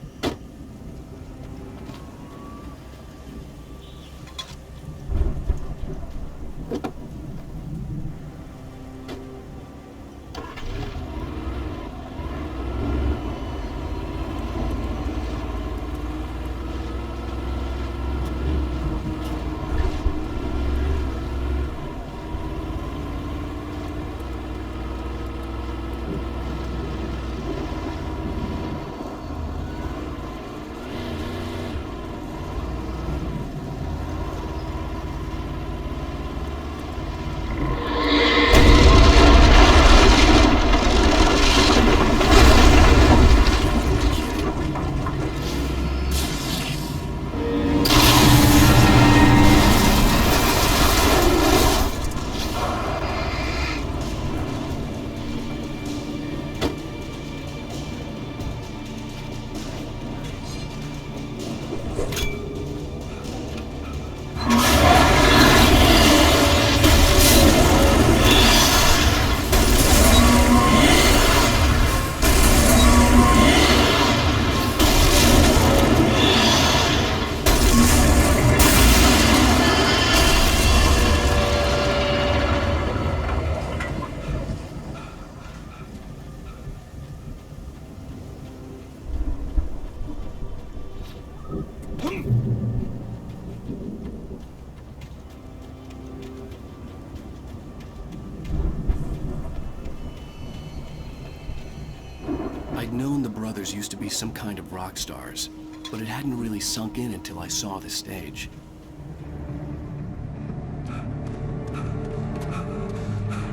I'd known the brothers used to be some kind of rock stars, but it hadn't really sunk in until I saw the stage.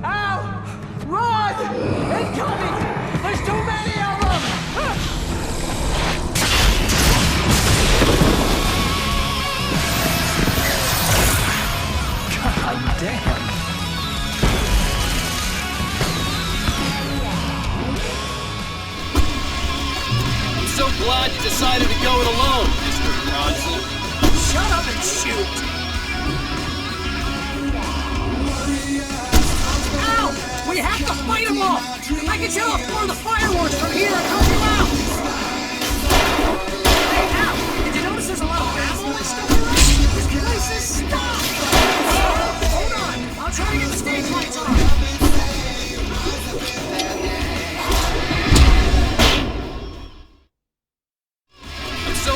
Ow! Run! Incoming! There's too many of them! God damn! I'm so glad you decided to go it alone, Mr. Bronson. Shut up and shoot! Ow! We have to fight them all! I can set off more of the fireworks from here and help you out! Hey, Al! Did you notice there's a lot of ammo and stuff around? This place is stopped! Hold on! I'll try to get the stage lights on! I'm so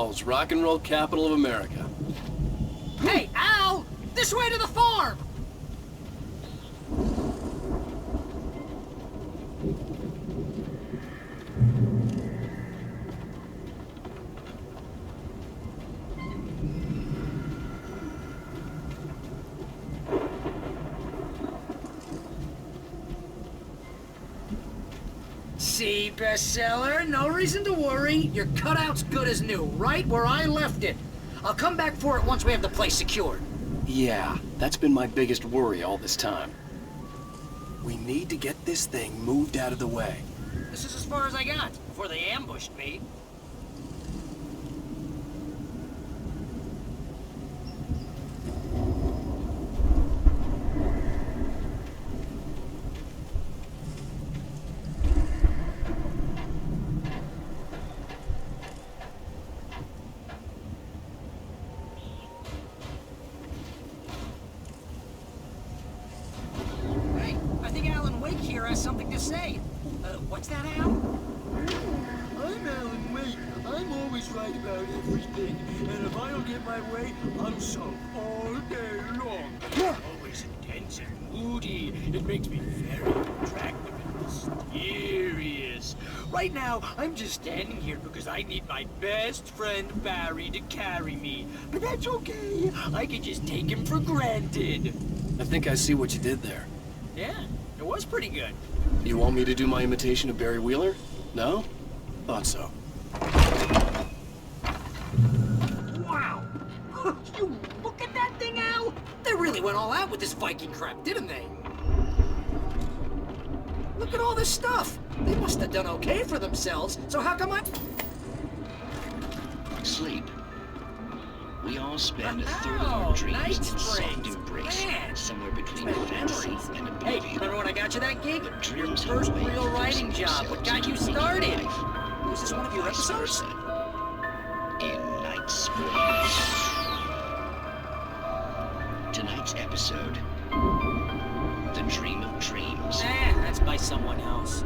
Falls, rock and roll capital of America. Hey, Al! This way to the farm! See, bestseller, no reason to worry. Your cutout's good as new, right where I left it. I'll come back for it once we have the place secured. Yeah, that's been my biggest worry all this time. We need to get this thing moved out of the way. This is as far as I got before they ambushed me. Hey, I think Alan Wake here has something to say. What's that, Al? I'm Alan Wake. I'm always right about everything. And if I don't get my way, I'm sunk all day long. Always intense and moody. It makes me very attractive and mysterious. Right now, I'm just standing here because I need my best friend Barry to carry me. But that's okay. I can just take him for granted. I think I see what you did there. Yeah, it was pretty good. You want me to do my imitation of Barry Wheeler? No? Thought so. Wow! You look at that thing, Al! They really went all out with this Viking crap, didn't they? Look at all this stuff! They must have done okay for themselves, so how come I... Sleep. We all spend a third of our dreams night in soft springs. embrace, Man, somewhere between it's been fantasy memories. and Hey, oblivion. remember when I got you that gig? But Your dreams first have a way real of writing forcing job. What got themselves you into waking started? life. Was this one of your Vice episodes? versa. In Night Springs. Tonight's episode, The Dream of Dreams. That's by someone else.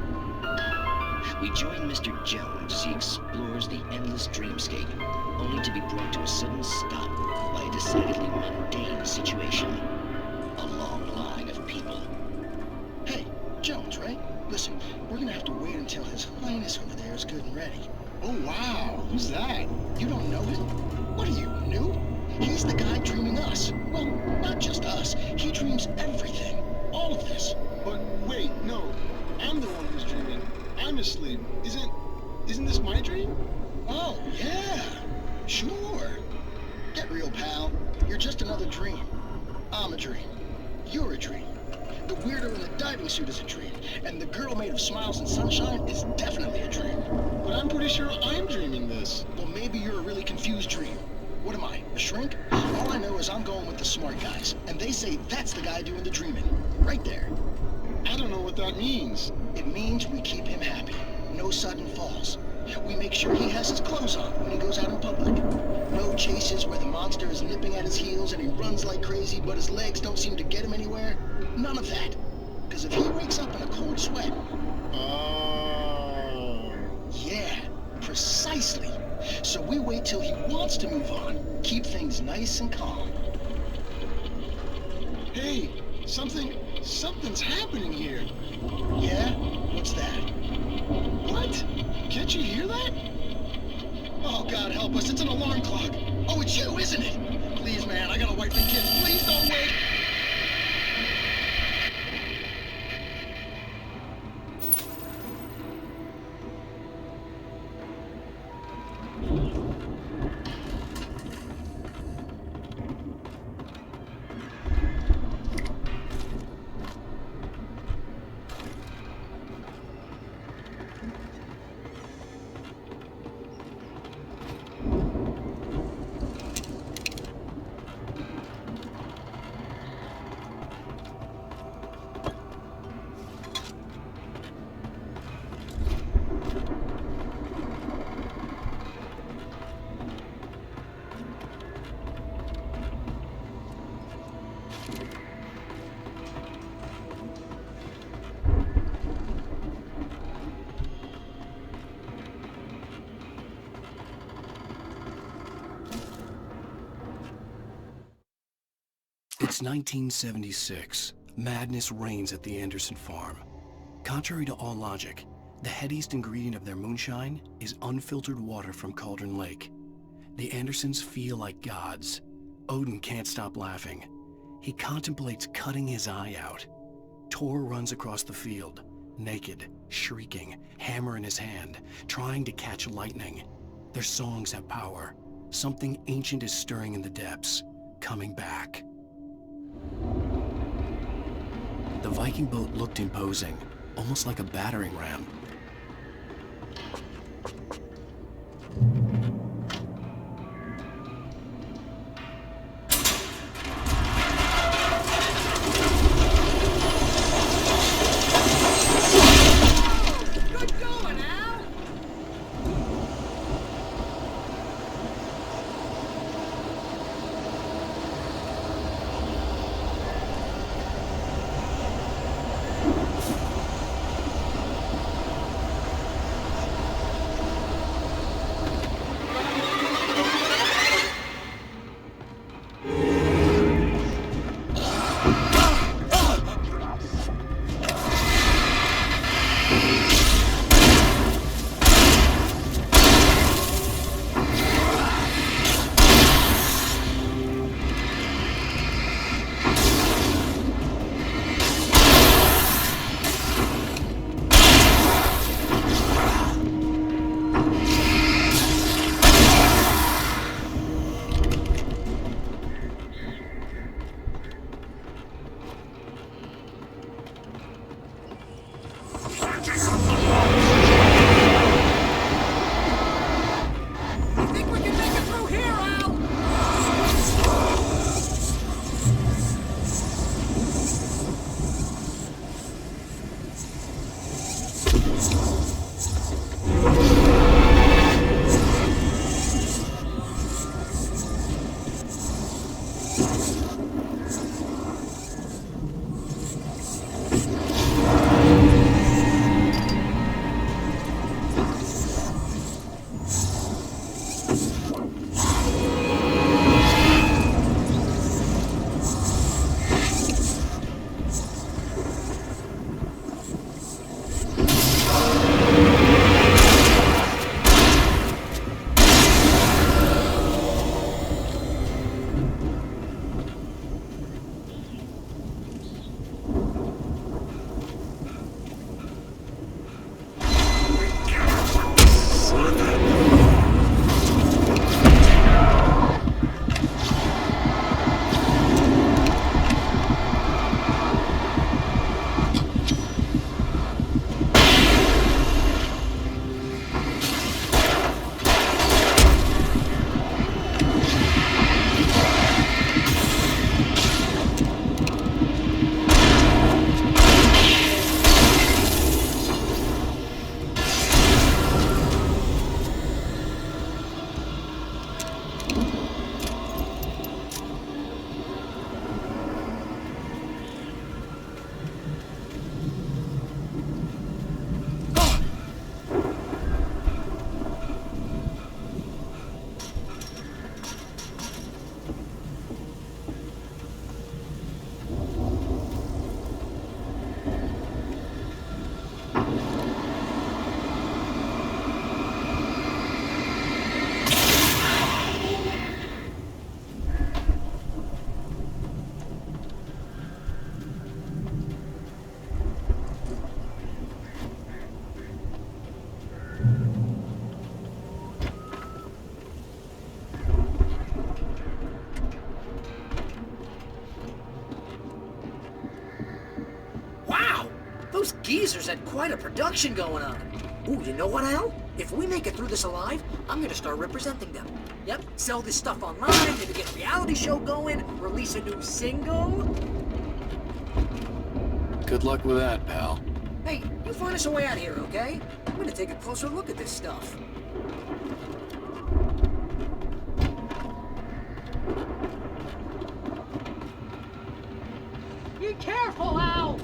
We join Mr. Jones as he explores the endless dreamscape, only to be brought to a sudden stop by a decidedly mundane situation. A long line of people. Hey, Jones, right? Listen, we're gonna have to wait until His Highness over there is good and ready. Oh, wow. Who's that? You don't know him? What are you, new? He's the guy dreaming us. Well, not just us. He dreams everything. All of this. But wait, no. I'm the one who's dreaming. I'm asleep. Isn't this my dream? Oh, yeah. Sure. Get real, pal. You're just another dream. I'm a dream. You're a dream. The weirdo in the diving suit is a dream. And the girl made of smiles and sunshine is definitely a dream. But I'm pretty sure I'm dreaming this. Well, maybe you're a really confused dream. What am I, a shrink? All I know is I'm going with the smart guys. And they say that's the guy doing the dreaming. Right there. I don't know what that means. It means we keep him happy. No sudden falls. We make sure he has his clothes on when he goes out in public. No chases where the monster is nipping at his heels and he runs like crazy, but his legs don't seem to get him anywhere. None of that. Because if he wakes up in a cold sweat... Oh... Yeah, precisely. So we wait till he wants to move on. Keep things nice and calm. Hey, something's happening here. Yeah? What's that? What? Can't you hear that? Oh, God help us, it's an alarm clock. Oh, it's you, isn't it? Please, man, I gotta wipe the kids. Please don't wait. It's 1976. Madness reigns at the Anderson farm. Contrary to all logic, the headiest ingredient of their moonshine is unfiltered water from Cauldron Lake. The Andersons feel like gods. Odin can't stop laughing. He contemplates cutting his eye out. Tor runs across the field, naked, shrieking, hammer in his hand, trying to catch lightning. Their songs have power. Something ancient is stirring in the depths, coming back. The Viking boat looked imposing, almost like a battering ram. Those geezers had quite a production going on. Ooh, you know what, Al? If we make it through this alive, I'm gonna start representing them. Yep, sell this stuff online, maybe get a reality show going, release a new single. Good luck with that, pal. Hey, you find us a way out here, okay? I'm gonna take a closer look at this stuff. Be careful, Al!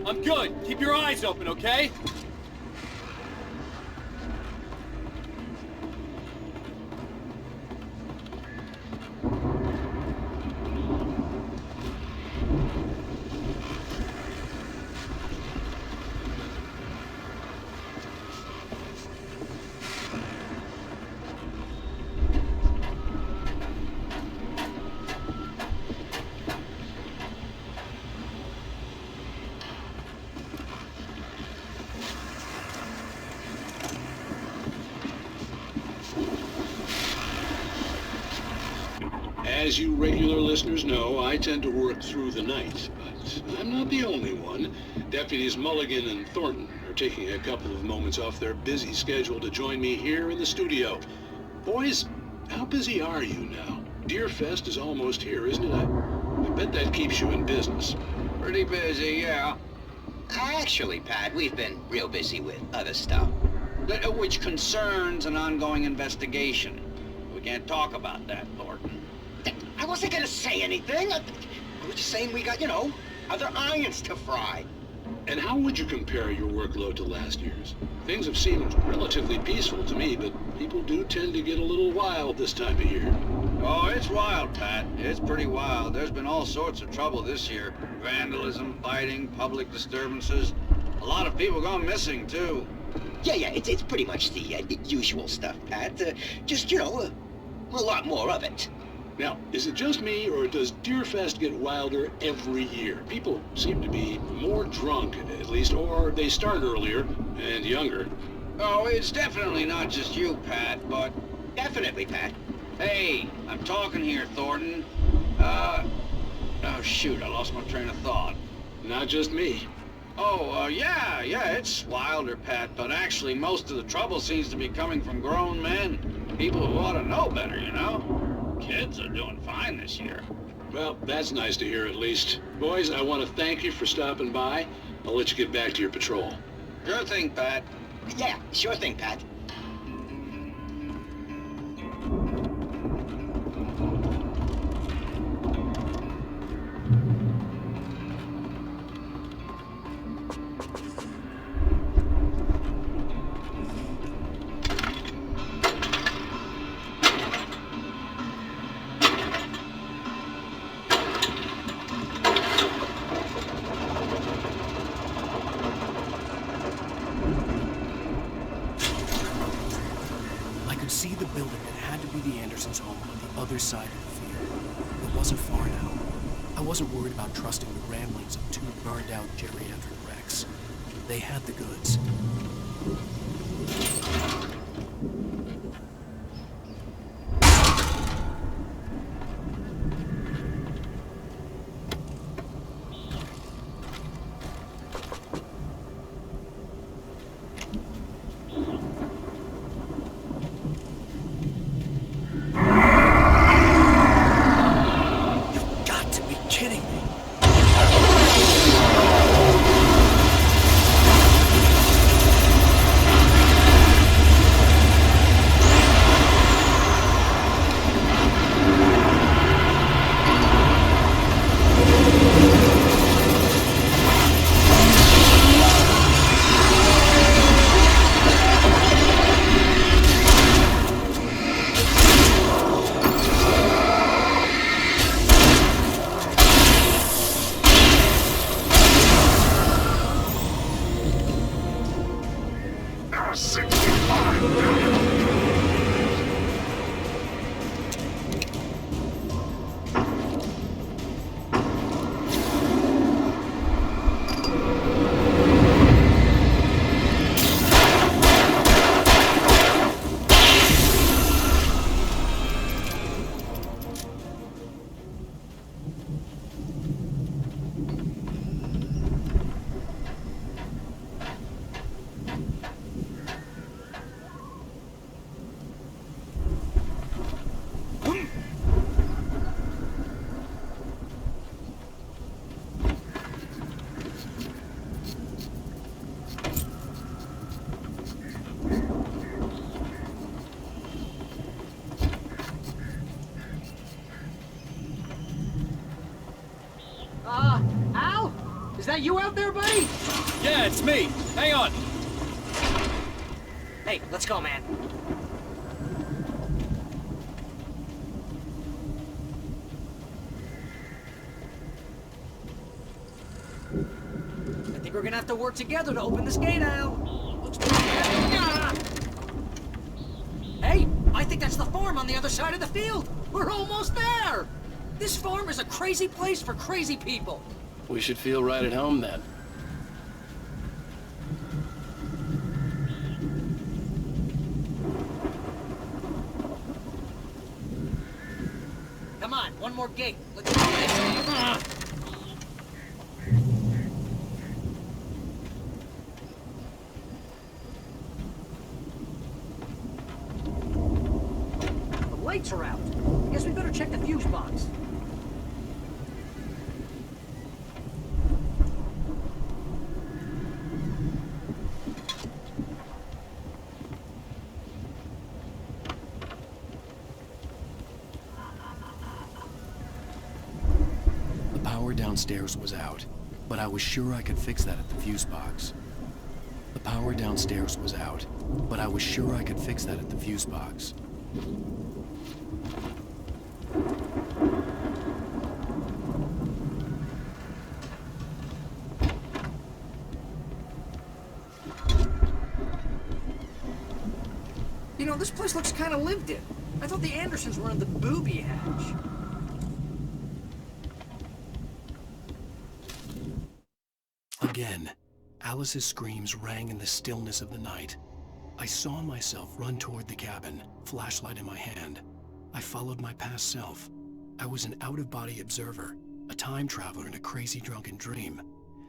I'm good. Keep your eyes open, okay? As you regular listeners know, I tend to work through the night, but I'm not the only one. Deputies Mulligan and Thornton are taking a couple of moments off their busy schedule to join me here in the studio. Boys, how busy are you now? Deerfest is almost here, isn't it? I bet that keeps you in business. Pretty busy, yeah. Actually, Pat, we've been real busy with other stuff, which concerns an ongoing investigation. We can't talk about that, Thornton. I wasn't gonna say anything. I was just saying we got, other irons to fry. And how would you compare your workload to last year's? Things have seemed relatively peaceful to me, but people do tend to get a little wild this time of year. Oh, it's wild, Pat. It's pretty wild. There's been all sorts of trouble this year. Vandalism, fighting, public disturbances. A lot of people gone missing, too. Yeah, it's pretty much the usual stuff, Pat. Just, a lot more of it. Now, is it just me, or does Deerfest get wilder every year? People seem to be more drunk, at least, or they start earlier and younger. Oh, it's definitely not just you, Pat, but... Definitely, Pat. Hey, I'm talking here, Thornton. Oh, shoot, I lost my train of thought. Not just me. Oh, yeah, it's wilder, Pat, but actually most of the trouble seems to be coming from grown men. People who ought to know better, Kids are doing fine this year. Well, that's nice to hear at least. Boys, I want to thank you for stopping by. I'll let you get back to your patrol. Sure thing, Pat. Yeah, sure thing, Pat. See the building that had to be the Andersons' home on the other side of the field. It wasn't far now. I wasn't worried about trusting the ramblings of two burned-out geriatric wrecks. They had the goods. that you out there, buddy? Yeah, it's me. Hang on. Hey, let's go, man. I think we're gonna have to work together to open this gate, Al. Looks pretty bad. Hey, I think that's the farm on the other side of the field. We're almost there. This farm is a crazy place for crazy people. We should feel right at home then. Come on, one more gate. Let's do this. The lights are out. Guess we better check the fuse box. The power downstairs was out, but I was sure I could fix that at the fuse box. The power downstairs was out, but I was sure I could fix that at the fuse box. You know, this place looks kind of lived in. I thought the Andersons were in the booby hatch. Again, Alice's screams rang in the stillness of the night. I saw myself run toward the cabin, flashlight in my hand. I followed my past self. I was an out-of-body observer, a time traveler in a crazy drunken dream.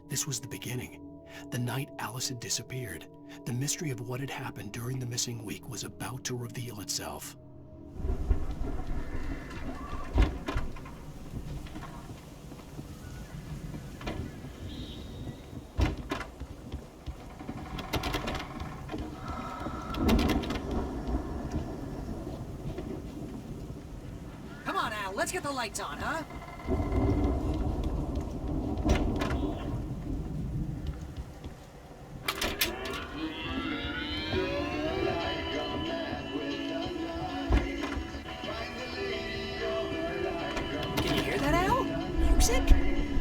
This was the beginning. The night Alice had disappeared. The mystery of what had happened during the missing week was about to reveal itself. Come on, Al, let's get the lights on, huh? Can you hear that, Al? Music?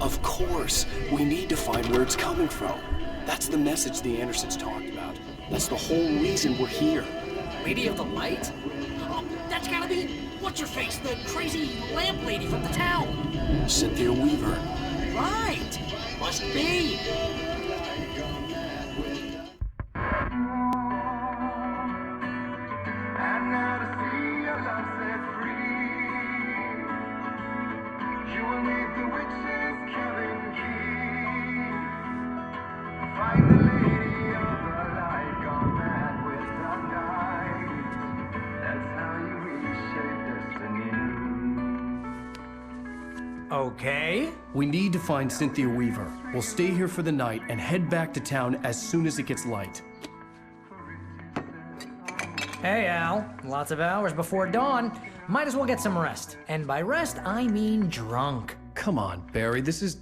Of course! We need to find where it's coming from. That's the message the Andersons talked about. That's the whole reason we're here. Lady of the Light? Oh, that's gotta be what's-her-face, the crazy lamp lady from the town. Cynthia Weaver. Right! Must be! Okay. We need to find Cynthia Weaver. We'll stay here for the night and head back to town as soon as it gets light. Hey, Al. Lots of hours before dawn. Might as well get some rest. And by rest, I mean drunk. Come on, Barry, this is...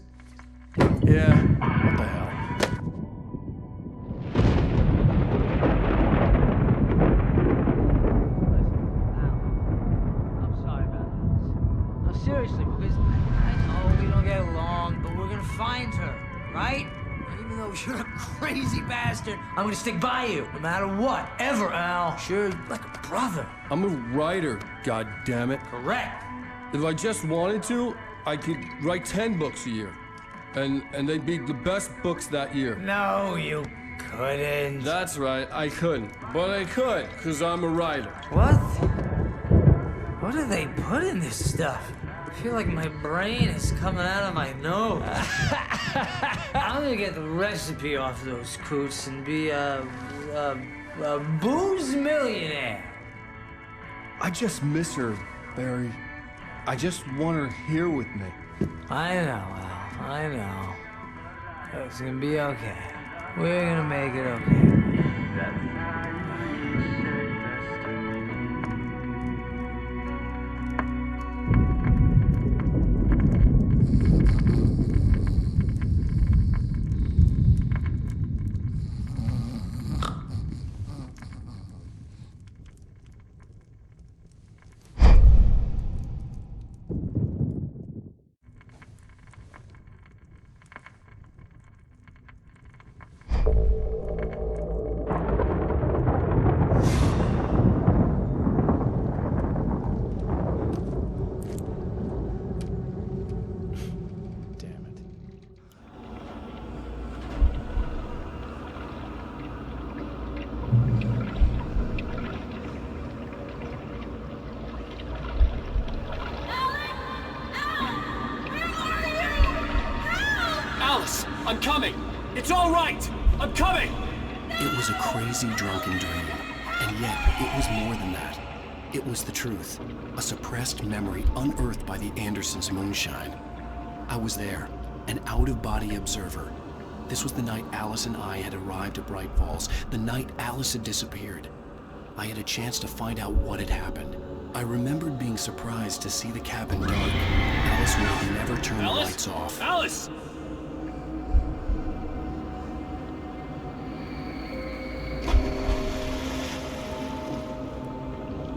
Yeah, what the hell? Seriously, because I know we don't get along, but we're gonna find her, right? And even though you're a crazy bastard, I'm gonna stick by you, no matter what, ever, Al. Sure, like a brother. I'm a writer, goddammit. Correct. If I just wanted to, I could write 10 books a year. And they'd be the best books that year. No, you couldn't. That's right, I couldn't. But I could, because I'm a writer. What? What do they put in this stuff? I feel like my brain is coming out of my nose. I'm gonna get the recipe off those coots and be a booze millionaire. I just miss her, Barry. I just want her here with me. I know, Al. I know. It's gonna be okay. We're gonna make it okay. coming! It's all right! I'm coming! It was a crazy, drunken dream. And yet, it was more than that. It was the truth. A suppressed memory unearthed by the Andersons' moonshine. I was there, an out-of-body observer. This was the night Alice and I had arrived at Bright Falls, the night Alice had disappeared. I had a chance to find out what had happened. I remembered being surprised to see the cabin dark. Alice would have never turned the lights off. Alice!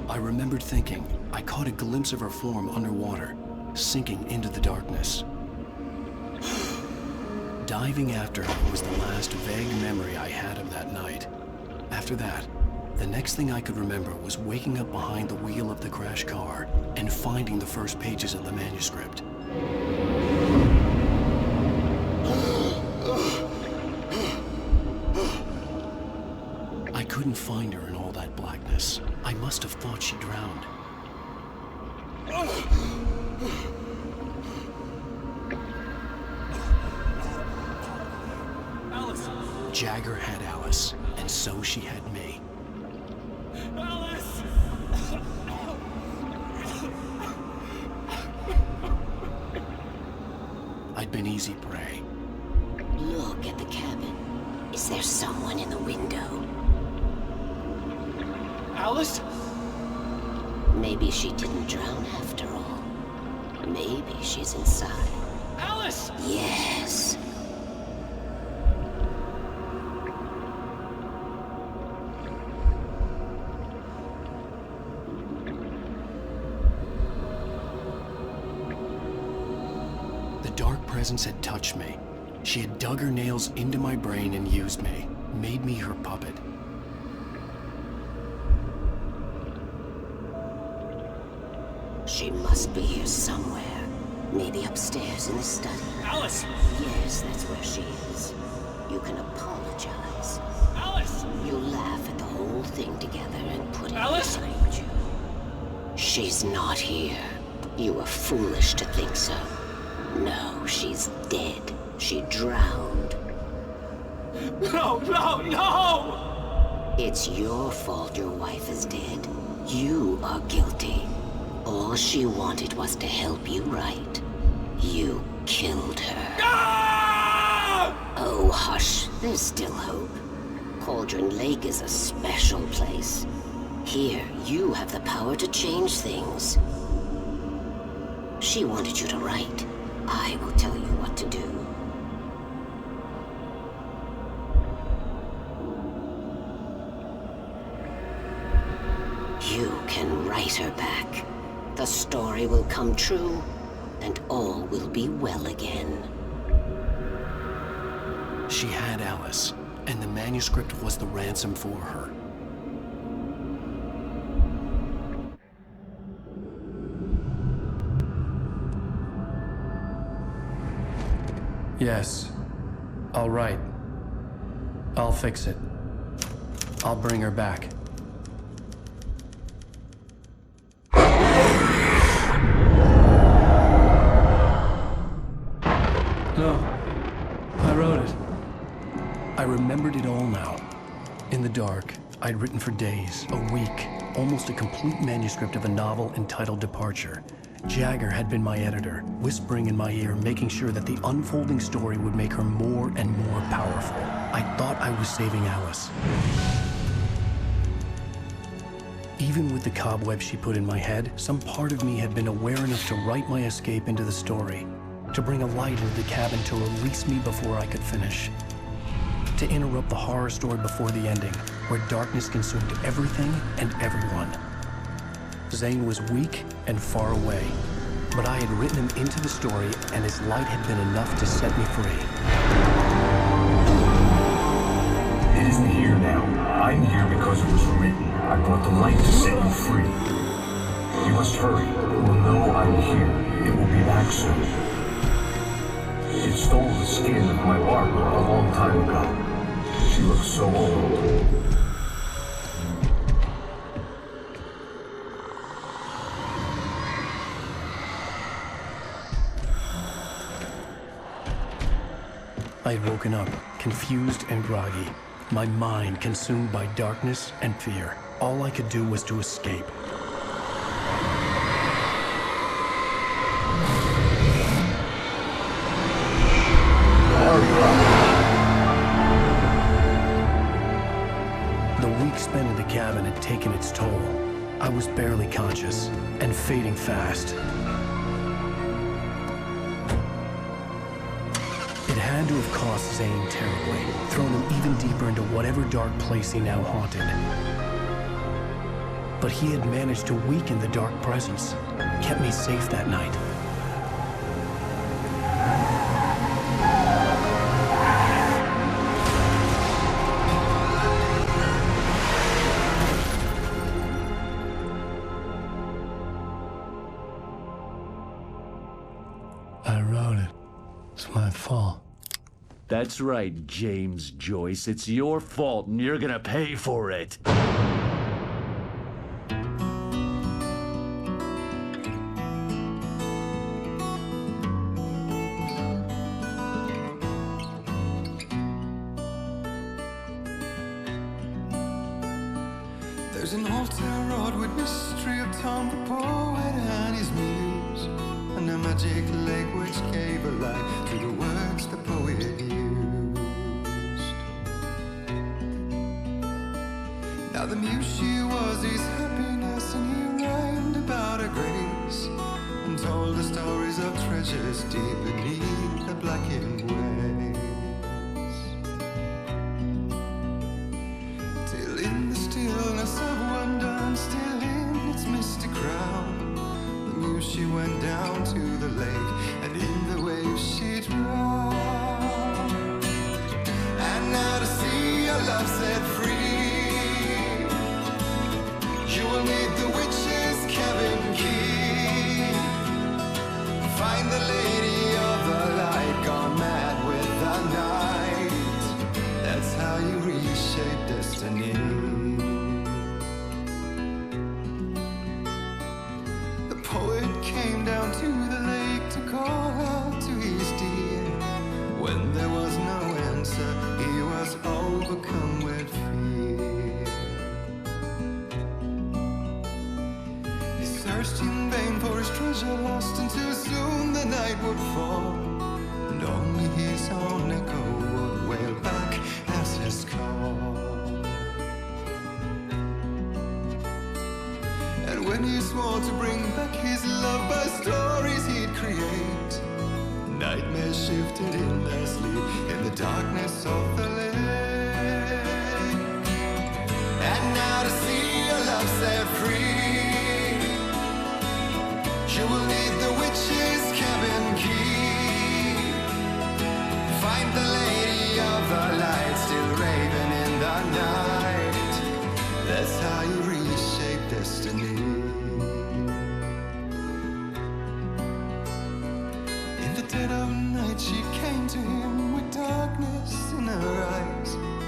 I remembered thinking, I caught a glimpse of her form underwater, sinking into the darkness. Diving after her was the last vague memory I had of that night. After that, the next thing I could remember was waking up behind the wheel of the crash car and finding the first pages of the manuscript. I couldn't find her in all that blackness. I must have thought she drowned. Alice! Jagger had Alice, and so she had me. Alice! I'd been easy prey. Look at the cabin. Is there someone in the window? Alice? Maybe she didn't drown after all. Maybe she's inside. Alice! Yes. The dark presence had touched me. She had dug her nails into my brain and used me, made me her puppet. She must be here somewhere. Maybe upstairs in the study. Alice! Yes, that's where she is. You can apologize. Alice! You'll laugh at the whole thing together and put it Alice! behind you. She's not here. You were foolish to think so. No, she's dead. She drowned. No, no, no! It's your fault your wife is dead. You are guilty. All she wanted was to help you right. You killed her. Ah! Oh, hush. There's still hope. Cauldron Lake is a special place. Here, you have the power to change things. She wanted you to write. I will tell you what to do. You can write her back. The story will come true, and all will be well again. She had Alice, and the manuscript was the ransom for her. Yes. All right. I'll fix it. I'll bring her back. No. I wrote it. I remembered it all now. In the dark, I'd written for days, a week, almost a complete manuscript of a novel entitled Departure. Jagger had been my editor, whispering in my ear, making sure that the unfolding story would make her more and more powerful. I thought I was saving Alice. Even with the cobwebs she put in my head, some part of me had been aware enough to write my escape into the story, to bring a light into the cabin to release me before I could finish, to interrupt the horror story before the ending, where darkness consumed everything and everyone. Zane was weak and far away, but I had written him into the story, and his light had been enough to set me free. It isn't here now. I'm here because it was written. I brought the light to set you free. You must hurry. It will know I'm here. It will be back soon. It stole the skin of my Barbara a long time ago. She looks so old. I had woken up, confused and groggy, my mind consumed by darkness and fear. All I could do was to escape. The week spent in the cabin had taken its toll. I was barely conscious and fading fast. It had to have cost Zane terribly, thrown him even deeper into whatever dark place he now haunted. But he had managed to weaken the dark presence, kept me safe that night. I wrote it. It's my fault. That's right, James Joyce. It's your fault, and you're gonna pay for it. There's an altar wrought with mystery of Tom the poet and his muse, and a magic lake which gave a light to the words the poet used. Now the muse she was his happiness, and he rhymed about her grace, and told the stories of treasures deep beneath the blackened waves. Till in the stillness of wonder, and still in its misty crown, the muse she went down to the lake, and in the waves she drowned. And now to see your love set free, you will need the witch's cabin key. Find the lady of the light, gone mad with the night. That's how you reshape destiny. The poet came down to the lake to call out to his dear. When there was no answer, he was overcome with fear. He searched in vain for his treasure lost, until soon the night would fall, and only his own echo would wail back as his call. And when he swore to bring back his love by stories he'd create, nightmares shifted in their sleep in the darkness of the lake. And now to see your love set free, you will need the witch's cabin key. Find the lady of the light, still raving in the night. That's how you reshape destiny. In the dead of night she came to him with darkness in her eyes.